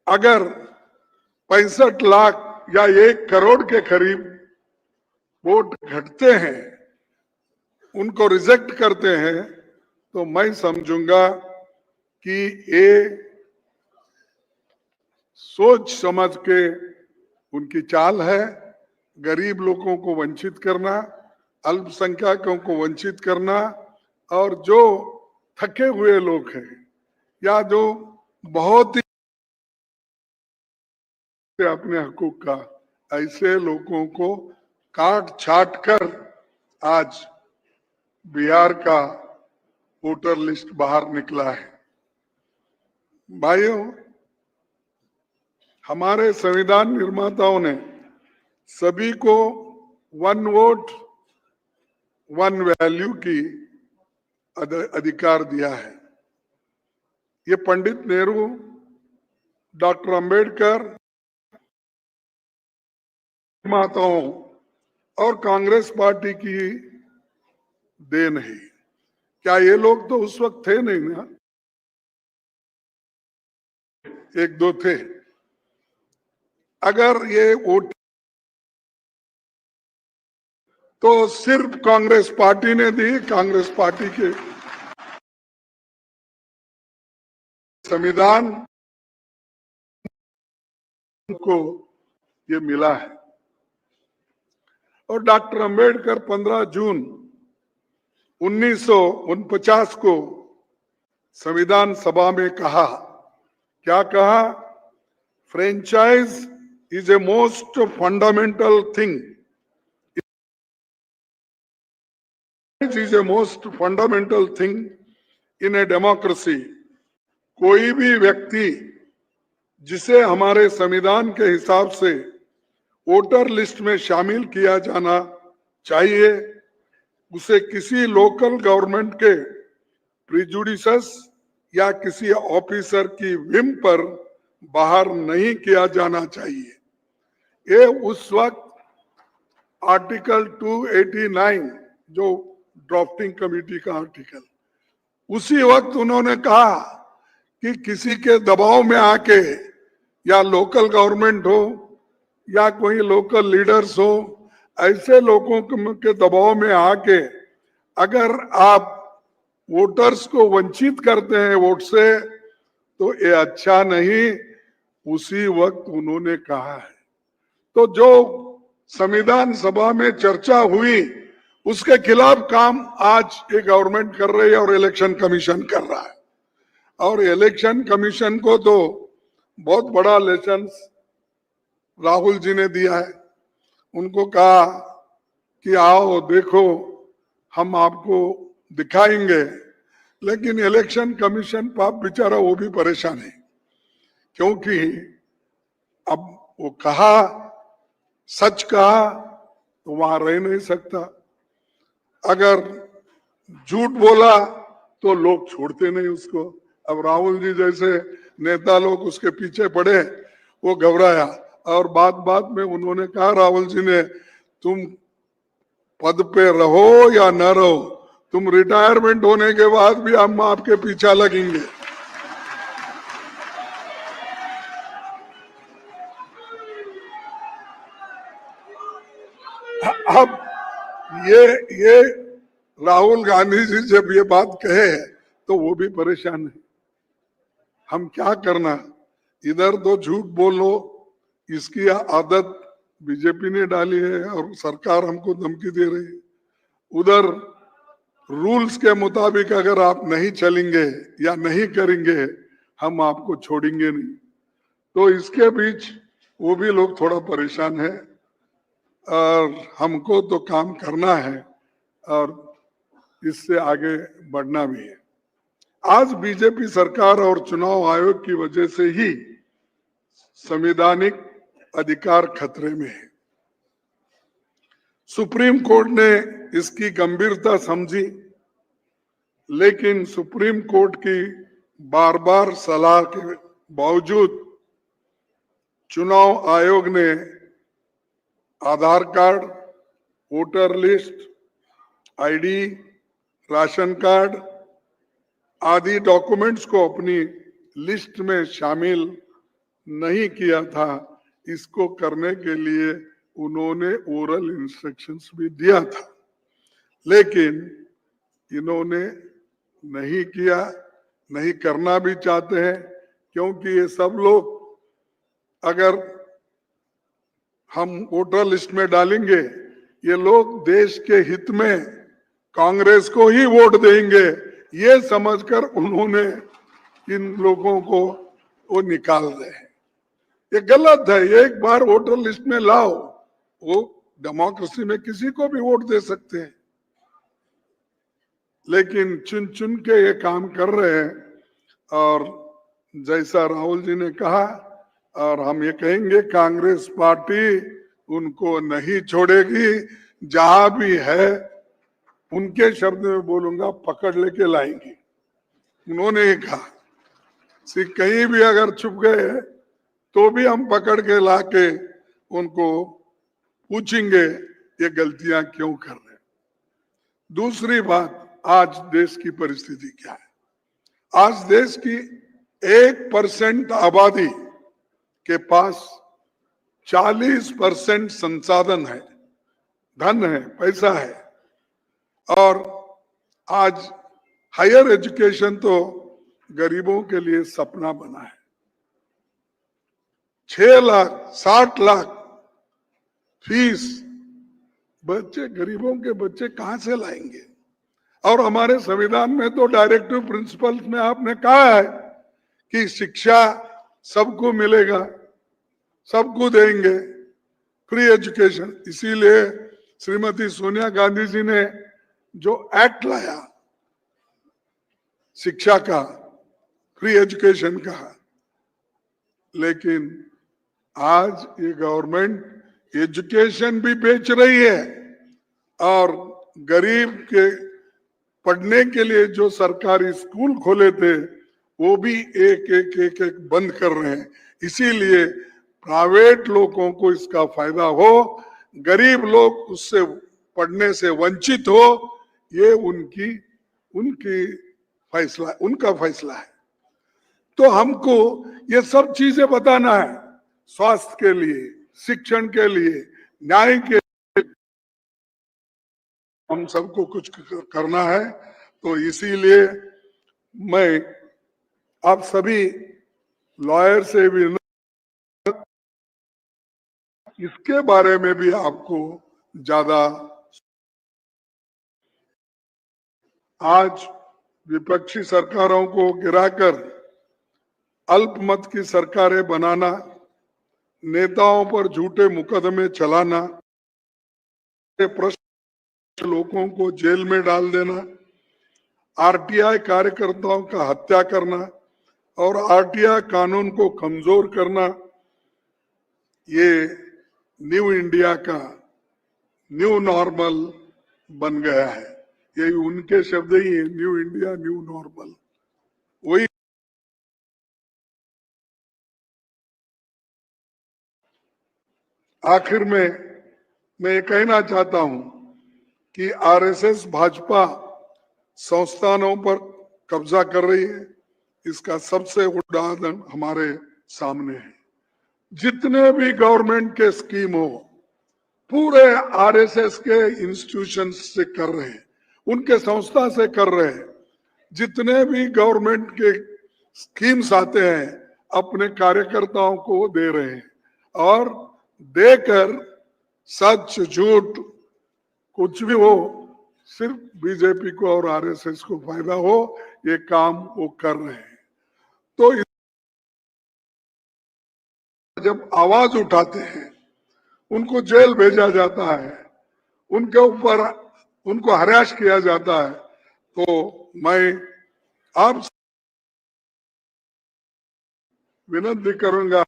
अगर 65 लाख या 1 करोड़ के करीब वोट घटते हैं, उनको रिजेक्ट करते हैं, तो मैं समझूंगा कि ये सोच समझ के उनकी चाल है। गरीब लोगों को वंचित करना, अल्पसंख्यकों को वंचित करना, और जो थके हुए लोग हैं या जो बहुत ही अपने हकूक का, ऐसे लोगों को काट छाट कर आज बिहार का वोटर लिस्ट बाहर निकला है। भाइयों, हमारे संविधान निर्माताओं ने सभी को 1 वोट 1 वैल्यू की अधिकार दिया है। ये पंडित नेहरू, डॉक्टर अंबेडकर, निर्माताओं और कांग्रेस पार्टी की देन है। क्या ये लोग तो उस वक्त थे नहीं ना? 1-2 थे। अगर ये वोट तो सिर्फ कांग्रेस पार्टी ने दी, कांग्रेस पार्टी के संविधान को ये मिला है। और डॉक्टर अंबेडकर 15 जून 1949 को संविधान सभा में कहा, क्या कहा? Franchise is a most fundamental thing, is a most fundamental thing in a democracy। कोई भी व्यक्ति जिसे हमारे संविधान के हिसाब से वोटर लिस्ट में शामिल किया जाना चाहिए, उसे किसी लोकल गवर्नमेंट के प्रिजुडिसेस या किसी ऑफिसर की विम पर बाहर नहीं किया जाना चाहिए। ये उस वक्त आर्टिकल 289 जो ड्राफ्टिंग कमेटी का आर्टिकल, उसी वक्त उन्होंने कहा कि किसी के दबाव में आके, या लोकल गवर्नमेंट हो या कोई लोकल लीडर्स हो, ऐसे लोगों के दबाव में आके अगर आप वोटर्स को वंचित करते हैं वोट से, तो ये अच्छा नहीं, उसी वक्त उन्होंने कहा है। तो जो संविधान सभा में चर्चा हुई, उसके खिलाफ काम आज ये गवर्नमेंट कर रही है और इलेक्शन कमीशन कर रहा है। और इलेक्शन कमीशन को तो बहुत बड़ा लेसन राहुल जी ने दिया है। उनको कहा कि आओ देखो, हम आपको दिखाएंगे। लेकिन इलेक्शन कमीशन पाप बेचारा वो भी परेशान है, क्योंकि अब वो कहा, सच कहा तो वहां रह नहीं सकता। अगर झूठ बोला तो लोग छोड़ते नहीं उसको। अब राहुल जी जैसे नेता लोग उसके पीछे पड़े, वो घबराया और बात बात में उन्होंने कहा, राहुल जी ने, तुम पद पे रहो या न रहो, तुम रिटायरमेंट होने के बाद भी हम आपके पीछा लगेंगे। अब ये राहुल गांधी जी जब ये बात कहे तो वो भी परेशान है। हम क्या करना, इधर तो झूठ बोलो, इसकी आदत बीजेपी ने डाली है और सरकार हमको धमकी दे रही है। उधर रूल्स के मुताबिक अगर आप नहीं चलेंगे या नहीं करेंगे, हम आपको छोड़ेंगे नहीं। तो इसके बीच वो भी लोग थोड़ा परेशान है और हमको तो काम करना है और इससे आगे बढ़ना भी है। आज बीजेपी सरकार और चुनाव आयोग की वजह से ही संवैधानिक अधिकार खतरे में है। सुप्रीम कोर्ट ने इसकी गंभीरता समझी, लेकिन सुप्रीम कोर्ट की बार बार सलाह के बावजूद चुनाव आयोग ने Aadhaar card, voter list, ID, ration card आदि डॉक्यूमेंट्स को अपनी लिस्ट में शामिल नहीं किया था। इसको करने के लिए उन्होंने ओरल इंस्ट्रक्शंस भी दिया था, लेकिन इन्होंने नहीं किया, नहीं करना भी चाहते हैं, क्योंकि ये सब लोग अगर हम वोटर लिस्ट में डालेंगे, ये लोग देश के हित में कांग्रेस को ही वोट देंगे, ये समझकर उन्होंने इन लोगों को वो निकाल रहे हैं। ये गलत है। एक बार वोटर लिस्ट में लाओ, वो डेमोक्रेसी में किसी को भी वोट दे सकते हैं, लेकिन चुन चुन के ये काम कर रहे हैं। और जैसा राहुल जी ने कहा, और हम ये कहेंगे, कांग्रेस पार्टी उनको नहीं छोड़ेगी। जहां भी है, उनके शब्द में बोलूंगा, पकड़ लेके लाएंगे। उन्होंने ये कहा कहीं भी अगर छुप गए तो भी हम पकड़ के लाके उनको पूछेंगे ये गलतियां क्यों कर रहे हैं। दूसरी बात, आज देश की परिस्थिति क्या है? आज देश की 1% आबादी के पास 40% संसाधन है, धन है, पैसा है, और आज हायर एजुकेशन तो गरीबों के लिए सपना बना है। 6 लाख 60 लाख फीस बच्चे, गरीबों के बच्चे कहां से लाएंगे? और हमारे संविधान में तो डायरेक्टिव प्रिंसिपल्स में आपने कहा है कि शिक्षा सबको मिलेगा, सबको देंगे, फ्री एजुकेशन। इसीलिए श्रीमती सोनिया गांधी जी ने जो एक्ट लाया शिक्षा का, फ्री एजुकेशन का, लेकिन आज ये गवर्नमेंट एजुकेशन भी बेच रही है और गरीब के पढ़ने के लिए जो सरकारी स्कूल खोले थे वो भी एक बंद कर रहे हैं। इसीलिए प्राइवेट लोगों को इसका फायदा हो, गरीब लोग उससे पढ़ने से वंचित हो, ये उनका फैसला है। तो हमको ये सब चीजें बताना है, स्वास्थ्य के लिए, शिक्षण के लिए, न्याय के लिए, हम सबको कुछ करना है। तो इसीलिए मैं आप सभी लॉयर से भी इसके बारे में भी आपको ज्यादा, आज विपक्षी सरकारों को गिराकर अल्पमत की सरकारें बनाना, नेताओं पर झूठे मुकदमे चलाना, प्रश्न लोगों को जेल में डाल देना, आरटीआई कार्यकर्ताओं का हत्या करना और आरटीआई कानून को कमजोर करना, ये न्यू इंडिया का न्यू नॉर्मल बन गया है। ये उनके शब्द ही है, न्यू इंडिया न्यू नॉर्मल। वही आखिर में मैं ये कहना चाहता हूं कि आरएसएस भाजपा संस्थानों पर कब्जा कर रही है। इसका सबसे उदाहरण हमारे सामने है। जितने भी गवर्नमेंट के स्कीम हो, पूरे आरएसएस के इंस्टीट्यूशन से कर रहे हैं, उनके संस्था से कर रहे हैं। जितने भी गवर्नमेंट के स्कीम्स आते हैं अपने कार्यकर्ताओं को दे रहे हैं, और देकर सच झूठ कुछ भी हो, सिर्फ बीजेपी को और आरएसएस को फायदा हो, ये काम वो कर रहे हैं। तो जब आवाज उठाते हैं उनको जेल भेजा जाता है, उनके ऊपर उनको हरास किया जाता है। तो मैं आप विनती करूंगा,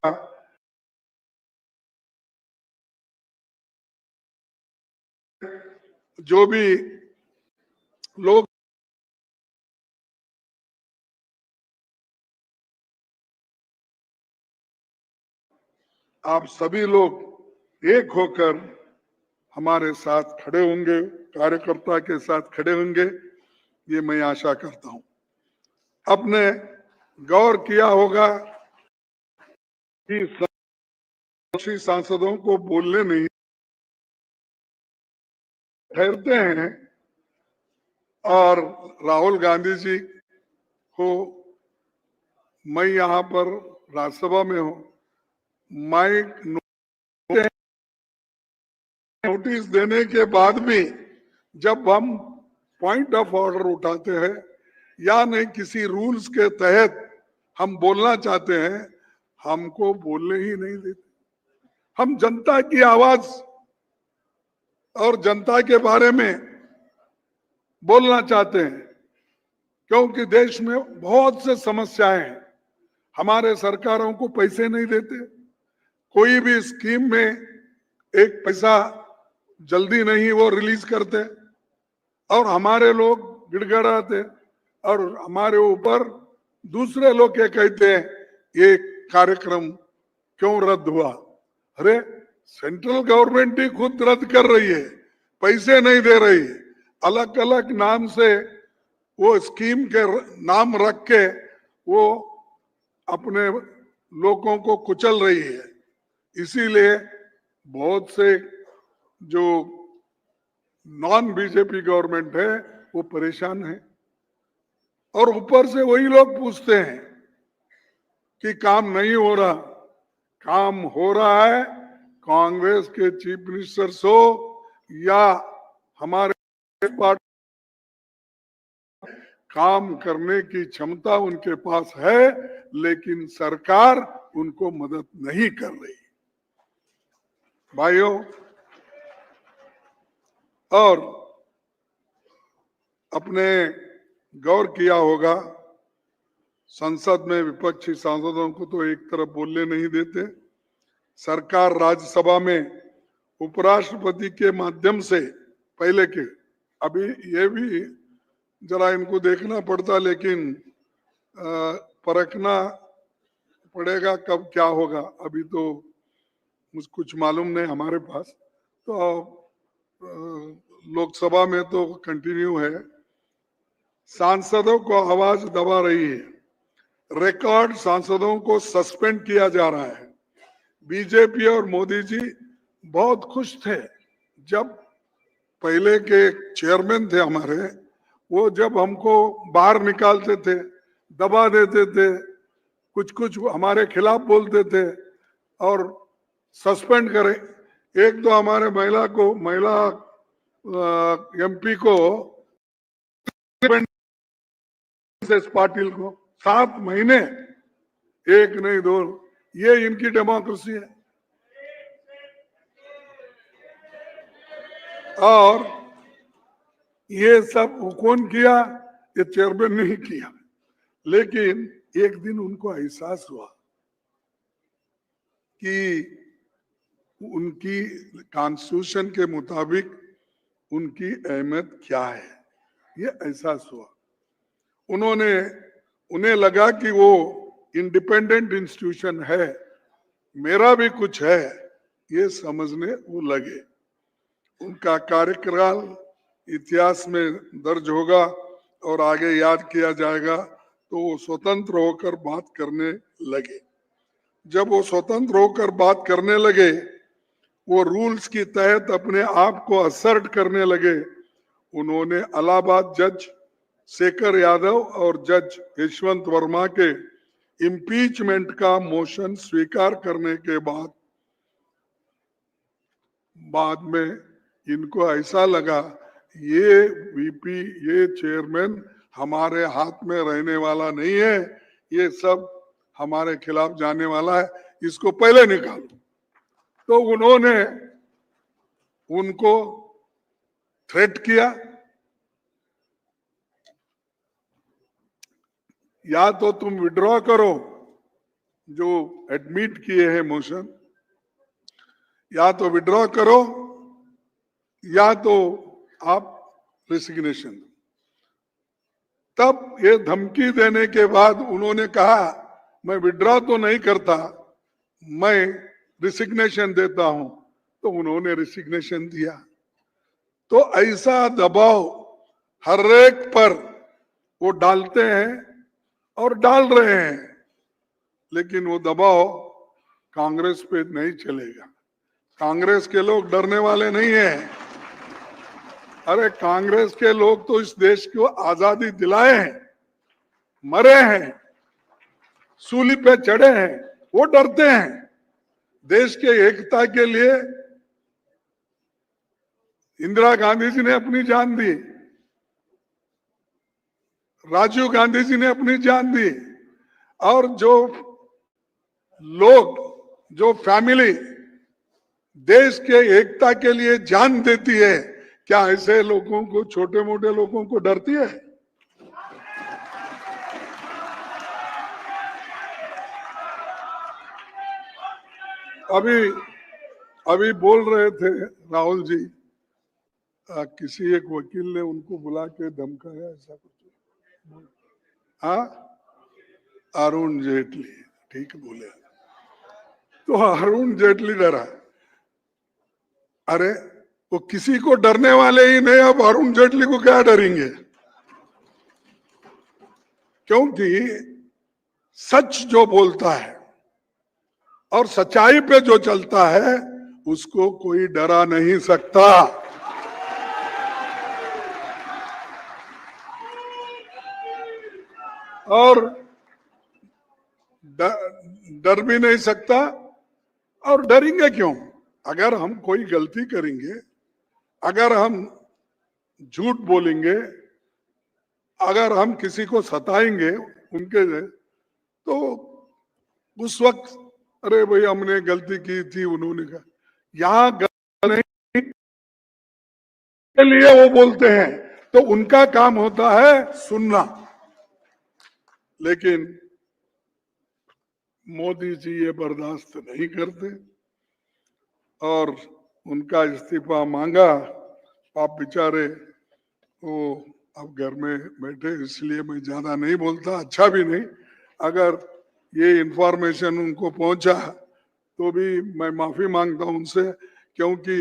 जो भी लोग आप सभी लोग एक होकर हमारे साथ खड़े होंगे, कार्यकर्ता के साथ खड़े होंगे, ये मैं आशा करता हूं। आपने गौर किया होगा कि सांसदों को बोलने नहीं ठहरते हैं, और राहुल गांधी जी को मैं यहाँ पर राज्यसभा में हूं, माइक नोटिस देने के बाद भी जब हम पॉइंट ऑफ ऑर्डर उठाते हैं या नहीं किसी रूल्स के तहत हम बोलना चाहते हैं, हमको बोलने ही नहीं देते। हम जनता की आवाज और जनता के बारे में बोलना चाहते हैं, क्योंकि देश में बहुत से समस्याएं हैं। हमारे सरकारों को पैसे नहीं देते, कोई भी स्कीम में एक पैसा जल्दी नहीं वो रिलीज करते, और हमारे लोग गिड़गिड़ाते, और हमारे ऊपर दूसरे लोग क्या कहते हैं, ये कार्यक्रम क्यों रद्द हुआ। अरे सेंट्रल गवर्नमेंट ही खुद रद्द कर रही है, पैसे नहीं दे रही, अलग अलग नाम से वो स्कीम के नाम रख के वो अपने लोगों को कुचल रही है। इसीलिए बहुत से जो नॉन बीजेपी गवर्नमेंट है वो परेशान है, और ऊपर से वही लोग पूछते हैं कि काम नहीं हो रहा। काम हो रहा है, कांग्रेस के चीफ मिनिस्टर हो या हमारे पार्टी, काम करने की क्षमता उनके पास है, लेकिन सरकार उनको मदद नहीं कर रही। भाइयों, और अपने गौर किया होगा, संसद में विपक्षी सांसदों को तो एक तरफ बोलने नहीं देते। सरकार राज्यसभा में उपराष्ट्रपति के माध्यम से, पहले के, अभी ये भी जरा इनको देखना पड़ता, लेकिन परखना पड़ेगा कब क्या होगा, अभी तो मुझे कुछ मालूम नहीं हमारे पास। तो लोकसभा में तो कंटिन्यू है। सांसदों को आवाज दबा रही है, रिकॉर्ड सांसदों को सस्पेंड किया जा रहा है। बीजेपी और मोदी जी बहुत खुश थे जब पहले के चेयरमैन थे हमारे, वो जब हमको बाहर निकालते थे, दबा देते थे, कुछ कुछ हमारे खिलाफ बोलते थे और सस्पेंड करे। एक तो हमारे महिला एमपी को पाटिल को 7 महीने, एक नहीं दो, ये इनकी डेमोक्रेसी है। और ये सब कौन किया? ये चेयरमैन नहीं किया, लेकिन एक दिन उनको एहसास हुआ कि उनकी कॉन्स्टिट्यूशन के मुताबिक उनकी अहमियत क्या है, ये एहसास हुआ। उन्हें लगा कि वो इंडिपेंडेंट इंस्टीट्यूशन है, मेरा भी कुछ है, ये समझने वो लगे। उनका कार्यकाल इतिहास में दर्ज होगा और आगे याद किया जाएगा। तो वो स्वतंत्र होकर बात करने लगे। जब वो स्वतंत्र होकर बात करने लगे वो रूल्स की तहत अपने आप को असर्ट करने लगे। उन्होंने इलाहाबाद जज शेखर यादव और जज यशवंत वर्मा के इम्पीचमेंट का मोशन स्वीकार करने के बाद में इनको ऐसा लगा ये वीपी, ये चेयरमैन हमारे हाथ में रहने वाला नहीं है, ये सब हमारे खिलाफ जाने वाला है, इसको पहले निकालो। तो उन्होंने उनको थ्रेट किया, या तो तुम विड्रॉ करो जो एडमिट किए हैं मोशन, या तो विड्रॉ करो या तो आप रेसिग्नेशन। तब ये धमकी देने के बाद उन्होंने कहा मैं विड्रॉ तो नहीं करता, मैं रेसिग्नेशन देता हूं। तो उन्होंने रेसिग्नेशन दिया। तो ऐसा दबाव हर एक पर वो डालते हैं और डाल रहे हैं, लेकिन वो दबाव कांग्रेस पे नहीं चलेगा। कांग्रेस के लोग डरने वाले नहीं हैं। अरे कांग्रेस के लोग तो इस देश को आजादी दिलाए हैं, मरे हैं, सूली पे चढ़े हैं, वो डरते हैं। देश के एकता के लिए इंदिरा गांधी जी ने अपनी जान दी, राजीव गांधी जी ने अपनी जान दी, और जो लोग, जो फैमिली देश के एकता के लिए जान देती है, क्या ऐसे लोगों को, छोटे मोटे लोगों को डरती है? अभी बोल रहे थे राहुल जी, किसी एक वकील ने उनको बुला के धमकाया, ऐसा कुछ। हाँ, अरुण जेटली, ठीक बोले। तो अरुण जेटली डरा। अरे वो किसी को डरने वाले ही नहीं, अब अरुण जेटली को क्या डरेंगे? क्योंकि सच जो बोलता है और सच्चाई पे जो चलता है उसको कोई डरा नहीं सकता। और डर भी नहीं सकता। और डरेंगे क्यों? अगर हम कोई गलती करेंगे, अगर हम झूठ बोलेंगे, अगर हम किसी को सताएंगे उनके, तो उस वक्त अरे भाई हमने गलती की थी, उन्होंने कहा। यहां गलती नहीं के लिए वो बोलते हैं, तो उनका काम होता है सुनना। लेकिन मोदी जी ये बर्दाश्त नहीं करते और उनका इस्तीफा मांगा। आप बेचारे वो अब घर में बैठे, इसलिए मैं ज्यादा नहीं बोलता, अच्छा भी नहीं। अगर ये इंफॉर्मेशन उनको पहुंचा तो भी मैं माफी मांगता हूं उनसे, क्योंकि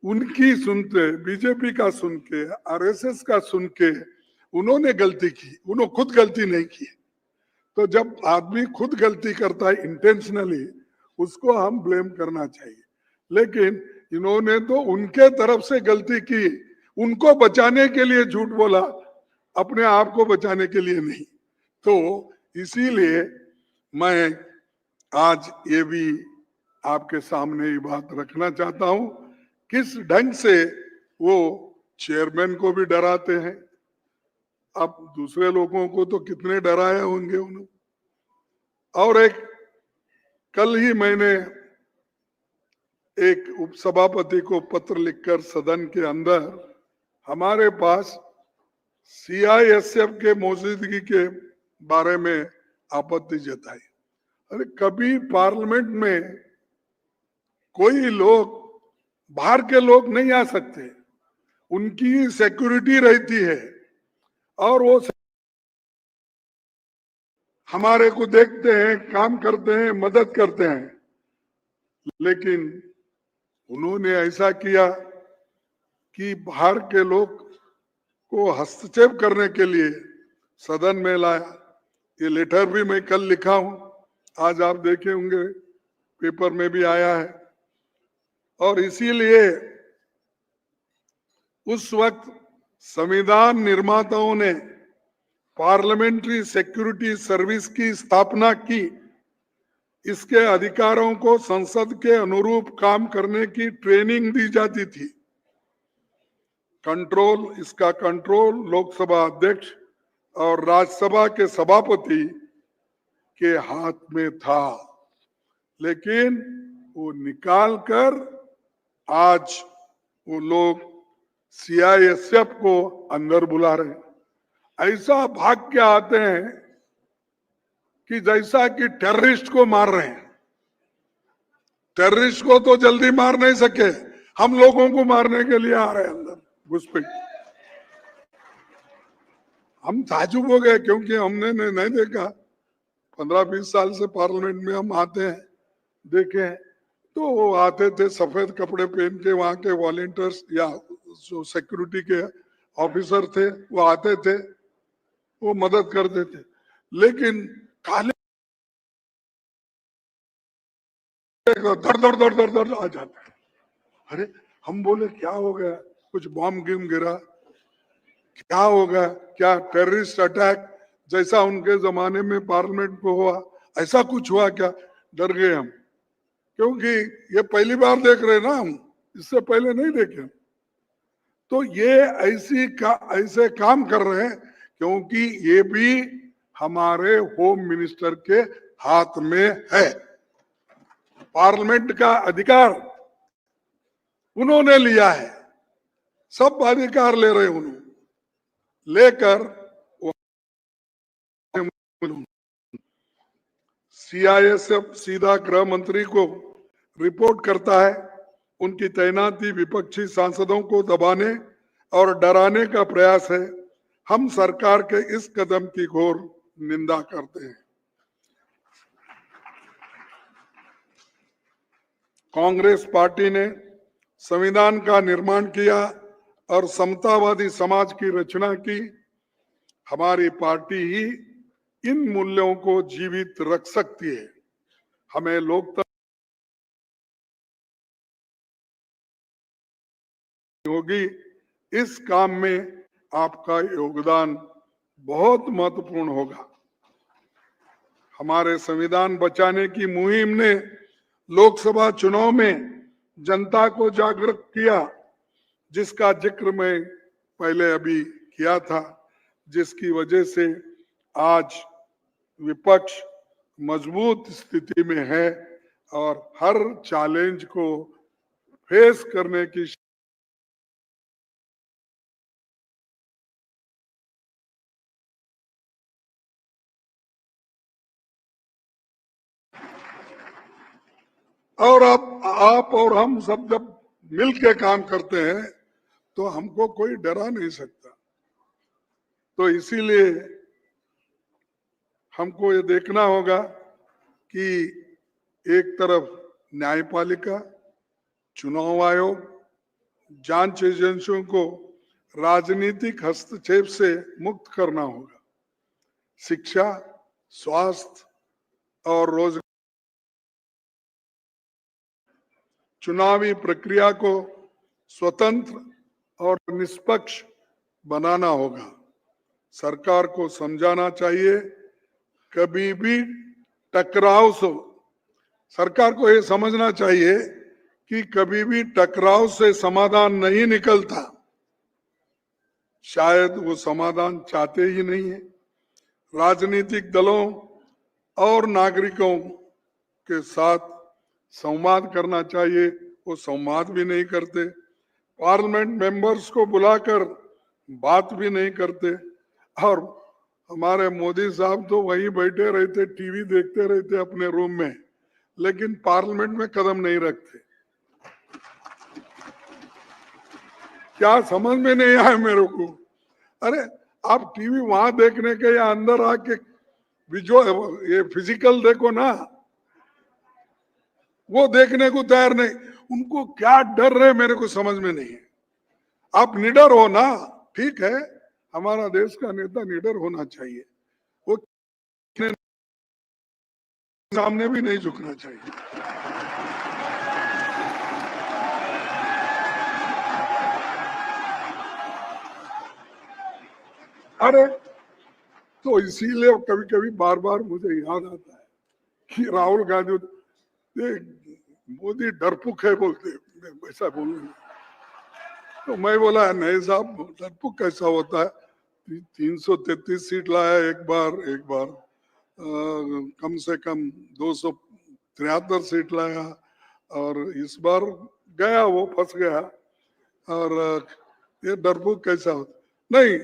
उनकी सुनते, बीजेपी का सुन के, आरएसएस का सुन के उन्होंने गलती की, उन्होंने खुद गलती नहीं की। तो जब आदमी खुद गलती करता है इंटेंशनली, उसको हम ब्लेम करना चाहिए। लेकिन इन्होंने तो उनके तरफ से गलती की, उनको बचाने के लिए झूठ बोला, अपने आप को बचाने के लिए नहीं। तो इसीलिए मैं आज ये भी आपके सामने ये बात रखना चाहता हूं, किस ढंग से वो चेयरमैन को भी डराते हैं। अब दूसरे लोगों को तो कितने डराए होंगे उन्होंने। और एक कल ही मैंने एक उपसभापति को पत्र लिखकर सदन के अंदर हमारे पास सीआईएसएफ के मौजूदगी के बारे में आपत्ति जताई। अरे कभी पार्लियामेंट में कोई लोग, बाहर के लोग नहीं आ सकते, उनकी सिक्योरिटी रहती है और वो हमारे को देखते हैं, काम करते हैं, मदद करते हैं। लेकिन उन्होंने ऐसा किया कि बाहर के लोग को हस्तक्षेप करने के लिए सदन में लाया। ये लेटर भी मैं कल लिखा हूं, आज आप देखे होंगे, पेपर में भी आया है। और इसीलिए उस वक्त संविधान निर्माताओं ने पार्लियामेंट्री सिक्योरिटी सर्विस की स्थापना की। इसके अधिकारों को संसद के अनुरूप काम करने की ट्रेनिंग दी जाती थी। इसका कंट्रोल लोकसभा अध्यक्ष और राज्यसभा के सभापति के हाथ में था, लेकिन वो निकाल कर आज वो लोग सीआईएसएफ को अंदर बुला रहे हैं। ऐसा भाग के आते हैं कि जैसा कि टेररिस्ट को मार रहे हैं। टेररिस्ट को तो जल्दी मार नहीं सके, हम लोगों को मारने के लिए आ रहे हैं अंदर घुसपैठ। हम ताजुब हो गए क्योंकि हमने नहीं देखा। 15-20 साल से पार्लियामेंट में हम आते हैं, देखे हैं, तो वो आते थे सफेद कपड़े पहन के, वहां के वॉलंटियर्स या जो सिक्योरिटी के ऑफिसर थे वो आते थे, वो मदद करते थे। लेकिन काले दर आ जाते। अरे हम बोले क्या हो गया, कुछ बॉम्ब गिरा, क्या होगा, क्या टेररिस्ट अटैक जैसा उनके जमाने में पार्लियामेंट में हुआ ऐसा कुछ हुआ क्या? डर गए हम, क्योंकि ये पहली बार देख रहे ना हम, इससे पहले नहीं देखे। तो ये ऐसे काम कर रहे हैं क्योंकि ये भी हमारे होम मिनिस्टर के हाथ में है। पार्लियामेंट का अधिकार उन्होंने लिया है, सब अधिकार ले रहे हैं उन्होंने, लेकर सीआईएसएफ सीधा गृह मंत्री को रिपोर्ट करता है। उनकी तैनाती विपक्षी सांसदों को दबाने और डराने का प्रयास है। हम सरकार के इस कदम की घोर निंदा करते हैं। कांग्रेस पार्टी ने संविधान का निर्माण किया और समतावादी समाज की रचना की। हमारी पार्टी ही इन मूल्यों को जीवित रख सकती है। हमें लोकतंत्र होगी, इस काम में आपका योगदान बहुत महत्वपूर्ण होगा। हमारे संविधान बचाने की मुहिम ने लोकसभा चुनाव में जनता को जागरूक किया, जिसका जिक्र मैं पहले अभी किया था, जिसकी वजह से आज विपक्ष मजबूत स्थिति में है और हर चैलेंज को फेस करने की और आप और हम सब जब मिल के काम करते हैं तो हमको कोई डरा नहीं सकता। तो इसीलिए हमको ये देखना होगा कि एक तरफ न्यायपालिका, चुनाव आयोग, जांच एजेंसियों को राजनीतिक हस्तक्षेप से मुक्त करना होगा। शिक्षा, स्वास्थ्य और रोजगार, चुनावी प्रक्रिया को स्वतंत्र और निष्पक्ष बनाना होगा। सरकार को समझाना चाहिए, कभी भी टकराव से, सरकार को ये समझना चाहिए कि कभी भी टकराव से समाधान नहीं निकलता। शायद वो समाधान चाहते ही नहीं है। राजनीतिक दलों और नागरिकों के साथ संवाद करना चाहिए, वो संवाद भी नहीं करते। पार्लियामेंट मेंबर्स को बुलाकर बात भी नहीं करते। और हमारे मोदी साहब तो वहीं बैठे रहते, टीवी देखते रहते अपने रूम में, लेकिन पार्लियामेंट में कदम नहीं रखते। क्या समझ में नहीं आया मेरे को। अरे आप टीवी वहां देखने के या अंदर आके ये फिजिकल देखो ना, वो देखने को तैयार नहीं। उनको क्या डर रहे मेरे को समझ में नहीं है। आप निडर हो ना, ठीक है, हमारा देश का नेता निडर होना चाहिए, वो सामने भी नहीं झुकना चाहिए। अरे तो इसीलिए कभी कभी बार बार मुझे याद आता है कि राहुल गांधी ये मोदी डरपुक है बोलते, वैसा बोलूंगा तो मैं बोला नहीं साहब, डरपुक कैसा होता है, 333 सीट लाया एक बार कम से कम 273 सीट लाया, और इस बार गया वो फंस गया, और ये डरपुक कैसा होता नहीं।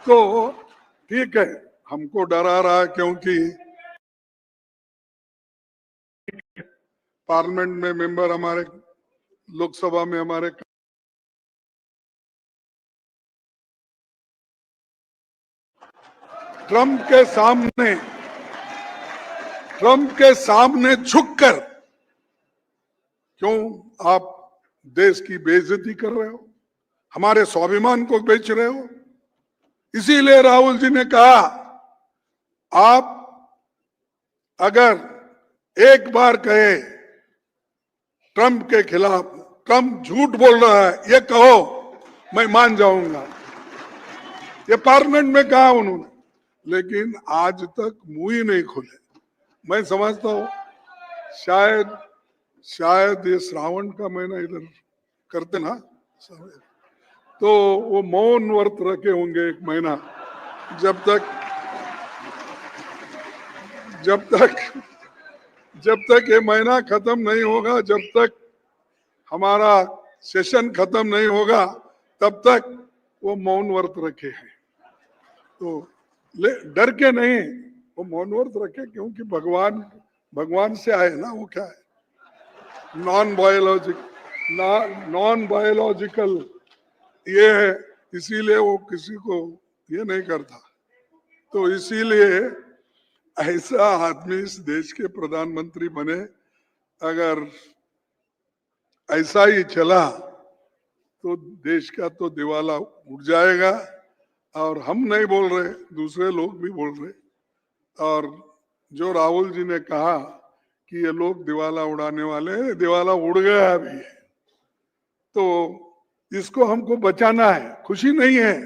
तो ठीक है, हमको डरा रहा है क्योंकि पार्लियामेंट में मेंबर हमारे, लोकसभा में हमारे ट्रम्प के सामने झुककर क्यों आप देश की बेइज्जती कर रहे हो, हमारे स्वाभिमान को बेच रहे हो। इसीलिए राहुल जी ने कहा आप अगर एक बार कहे ट्रम्प के खिलाफ, ट्रम्प झूठ बोल रहा है ये कहो, मैं मान जाऊंगा। ये पार्लियामेंट में कहा उन्होंने, लेकिन आज तक मुंह ही नहीं खोले। मैं समझता हूं शायद ये श्रावण का महीना इधर करते ना, तो वो मौन व्रत रखे होंगे एक महीना, जब तक ये महीना खत्म नहीं होगा, जब तक हमारा सेशन खत्म नहीं होगा, तब तक वो मौन व्रत रखे हैं। तो डर के नहीं, वो मौन व्रत रखे क्योंकि भगवान से आए ना, वो क्या है, नॉन बायोलॉजिकल ये है, इसीलिए वो किसी को ये नहीं करता। तो इसीलिए ऐसा आदमी इस देश के प्रधानमंत्री बने, अगर ऐसा ही चला तो देश का तो दिवाला उठ जाएगा। और हम नहीं बोल रहे, दूसरे लोग भी बोल रहे, और जो राहुल जी ने कहा कि ये लोग दिवाला उड़ाने वाले हैं, दिवाला उड़ गया अभी। तो इसको हमको बचाना है, खुशी नहीं है।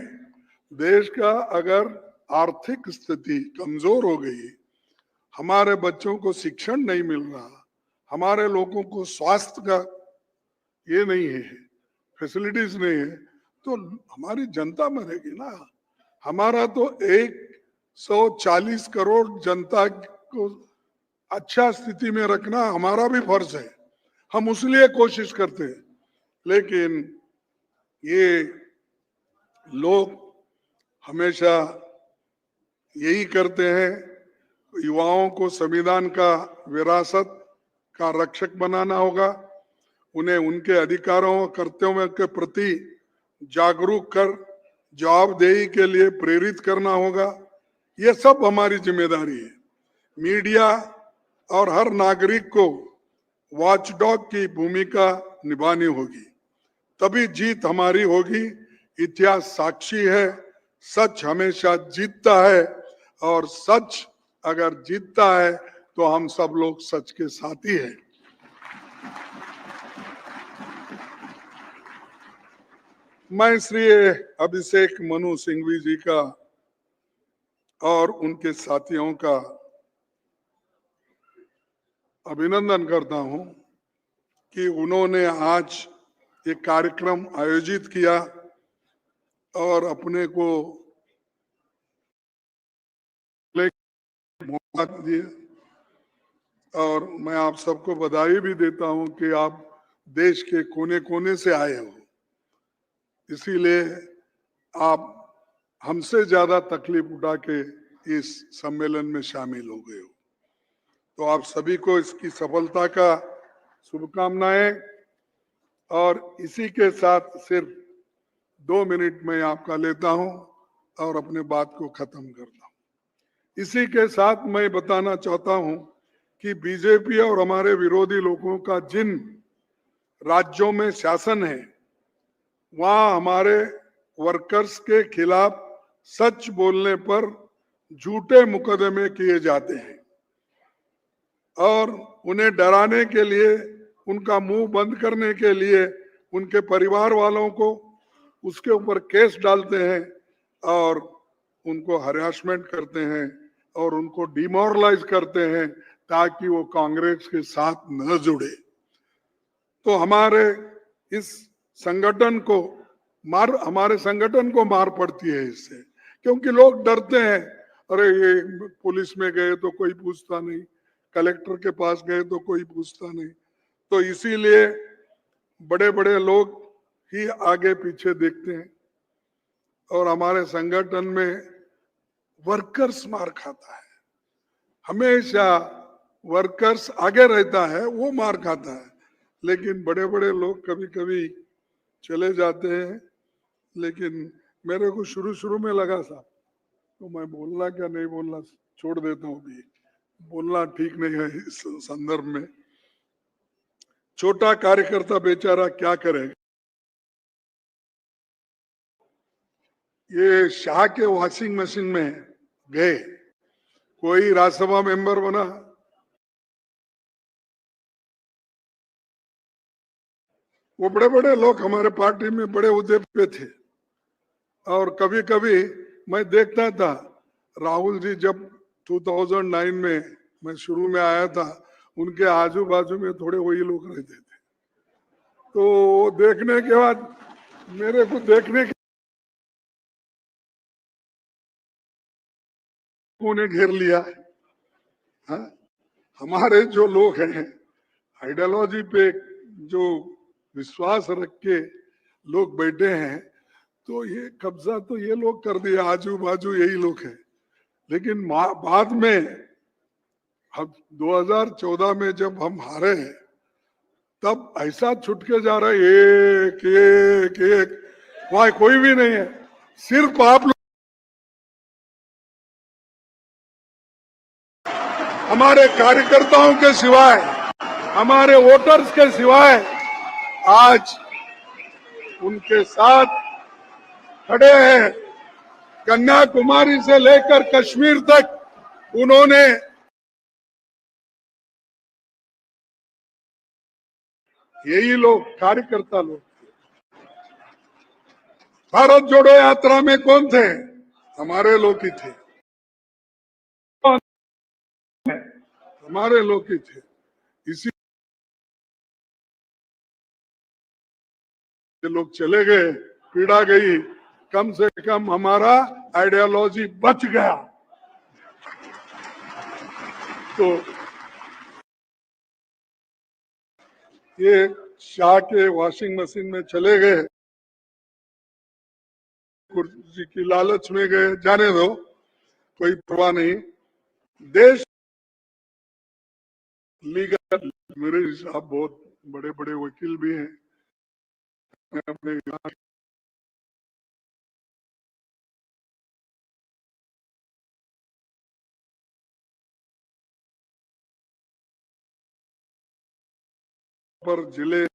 देश का अगर आर्थिक स्थिति कमजोर हो गई, हमारे बच्चों को शिक्षण नहीं मिल रहा, हमारे लोगों को स्वास्थ्य का ये नहीं है, फैसिलिटीज नहीं है, तो हमारी जनता मरेगी ना। हमारा तो 140 करोड़ जनता को अच्छा स्थिति में रखना हमारा भी फर्ज है, हम उसलिए कोशिश करते हैं। लेकिन ये लोग हमेशा यही करते हैं, युवाओं को संविधान का विरासत का रक्षक बनाना होगा, उन्हें उनके अधिकारों और कर्तव्यों के प्रति जागरूक कर जवाबदेही के लिए प्रेरित करना होगा। ये सब हमारी जिम्मेदारी है। मीडिया और हर नागरिक को वॉचडॉग की भूमिका निभानी होगी, तभी जीत हमारी होगी। इतिहास साक्षी है, सच हमेशा जीतता है, और सच अगर जीतता है तो हम सब लोग सच के साथी हैं। मैं श्री अभिषेक मनु सिंघवी जी का और उनके साथियों का अभिनंदन करता हूं कि उन्होंने आज एक कार्यक्रम आयोजित किया और अपने को मौका दिया। और मैं आप सबको बधाई भी देता हूं कि आप देश के कोने कोने से आए हो, इसीलिए आप हमसे ज्यादा तकलीफ उठा के इस सम्मेलन में शामिल हो गए हो। तो आप सभी को इसकी सफलता का शुभकामनाएं। और इसी के साथ सिर्फ 2 मिनट में आपका लेता हूं और अपने बात को खत्म करता हूं। इसी के साथ मैं बताना चाहता हूं कि बीजेपी और हमारे विरोधी लोगों का जिन राज्यों में शासन है, वहां हमारे वर्कर्स के खिलाफ सच बोलने पर झूठे मुकदमे किए जाते हैं और उन्हें डराने के लिए, उनका मुंह बंद करने के लिए उनके परिवार वालों को उसके ऊपर केस डालते हैं और उनको हरासमेंट करते हैं और उनको डिमोरलाइज करते हैं ताकि वो कांग्रेस के साथ न जुड़े। तो हमारे संगठन को मार पड़ती है इससे, क्योंकि लोग डरते हैं, अरे ये पुलिस में गए तो कोई पूछता नहीं, कलेक्टर के पास गए तो कोई पूछता नहीं, तो इसीलिए बड़े बड़े लोग ही आगे पीछे देखते हैं और हमारे संगठन में वर्कर्स मार खाता है। हमेशा वर्कर्स आगे रहता है, वो मार खाता है, लेकिन बड़े बड़े लोग कभी कभी चले जाते हैं। लेकिन मेरे को शुरू शुरू में लगा था तो मैं बोलना क्या नहीं बोलना छोड़ देता हूँ, भी बोलना ठीक नहीं है इस संदर्भ में। छोटा कार्यकर्ता बेचारा क्या करेगा। ये शाह के वॉशिंग मशीन में गए, कोई राज्यसभा मेंबर बना, वो बड़े बड़े लोग हमारे पार्टी में बड़े उहदे पे थे और कभी कभी मैं देखता था राहुल जी जब 2009 में मैं शुरू में आया था, उनके आजू बाजू में थोड़े वही लोग रहते थे, तो देखने के बाद मेरे को देखने के उन्हें घेर लिया। हाँ? हमारे जो लोग हैं आइडियोलॉजी पे जो विश्वास रख के लोग बैठे हैं, तो ये कब्जा तो ये लोग कर दिया, आजू बाजू यही लोग हैं। लेकिन बाद में अब 2014 में जब हम हारे हैं, तब ऐसा छुट के जा रहा है, एक एक एक, वहां कोई भी नहीं है, सिर्फ आप लोग। हमारे कार्यकर्ताओं के सिवाय, हमारे वोटर्स के सिवाय आज उनके साथ खड़े हैं। कन्याकुमारी से लेकर कश्मीर तक उन्होंने यही लोग कार्यकर्ता लोग। भारत जोड़ो यात्रा में कौन थे? हमारे लोग ही थे, हमारे लोग ही थे। इसी लोग चले गए, पीड़ा गई, कम से कम हमारा आइडियोलॉजी बच गया। तो ये शाह के वॉशिंग मशीन में चले गए, कुर्सी की लालच में गए, जाने दो, कोई परवाह नहीं। देश लीगल, मेरे साहब बहुत बड़े बड़े वकील भी हैं, मैं अपने पर जिले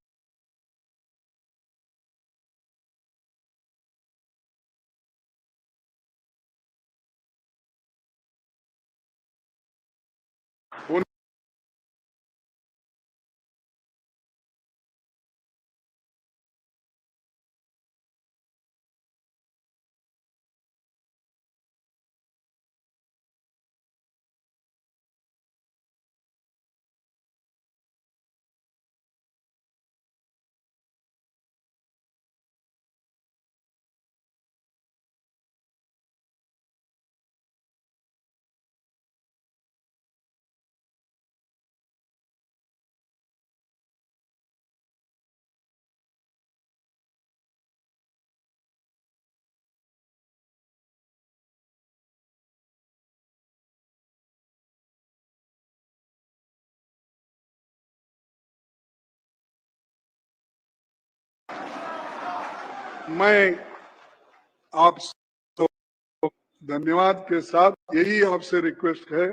मैं आप धन्यवाद के साथ यही आपसे रिक्वेस्ट है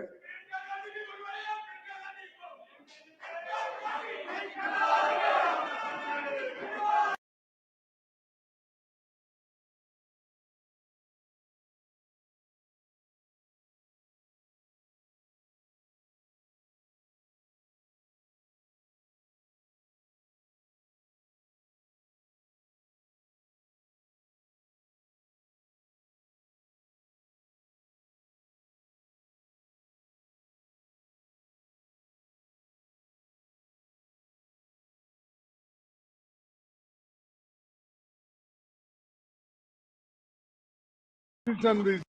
Constitution is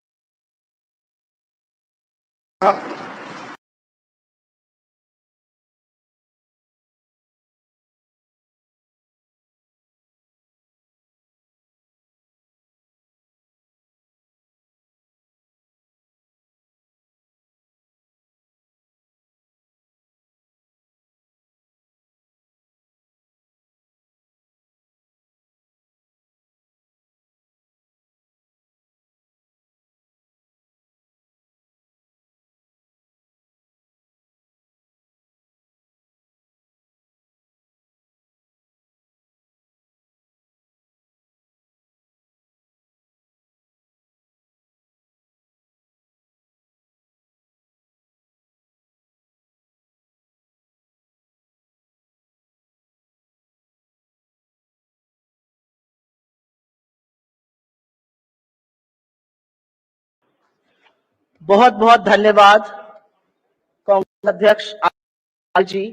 बहुत बहुत धन्यवाद कांग्रेस अध्यक्ष जी।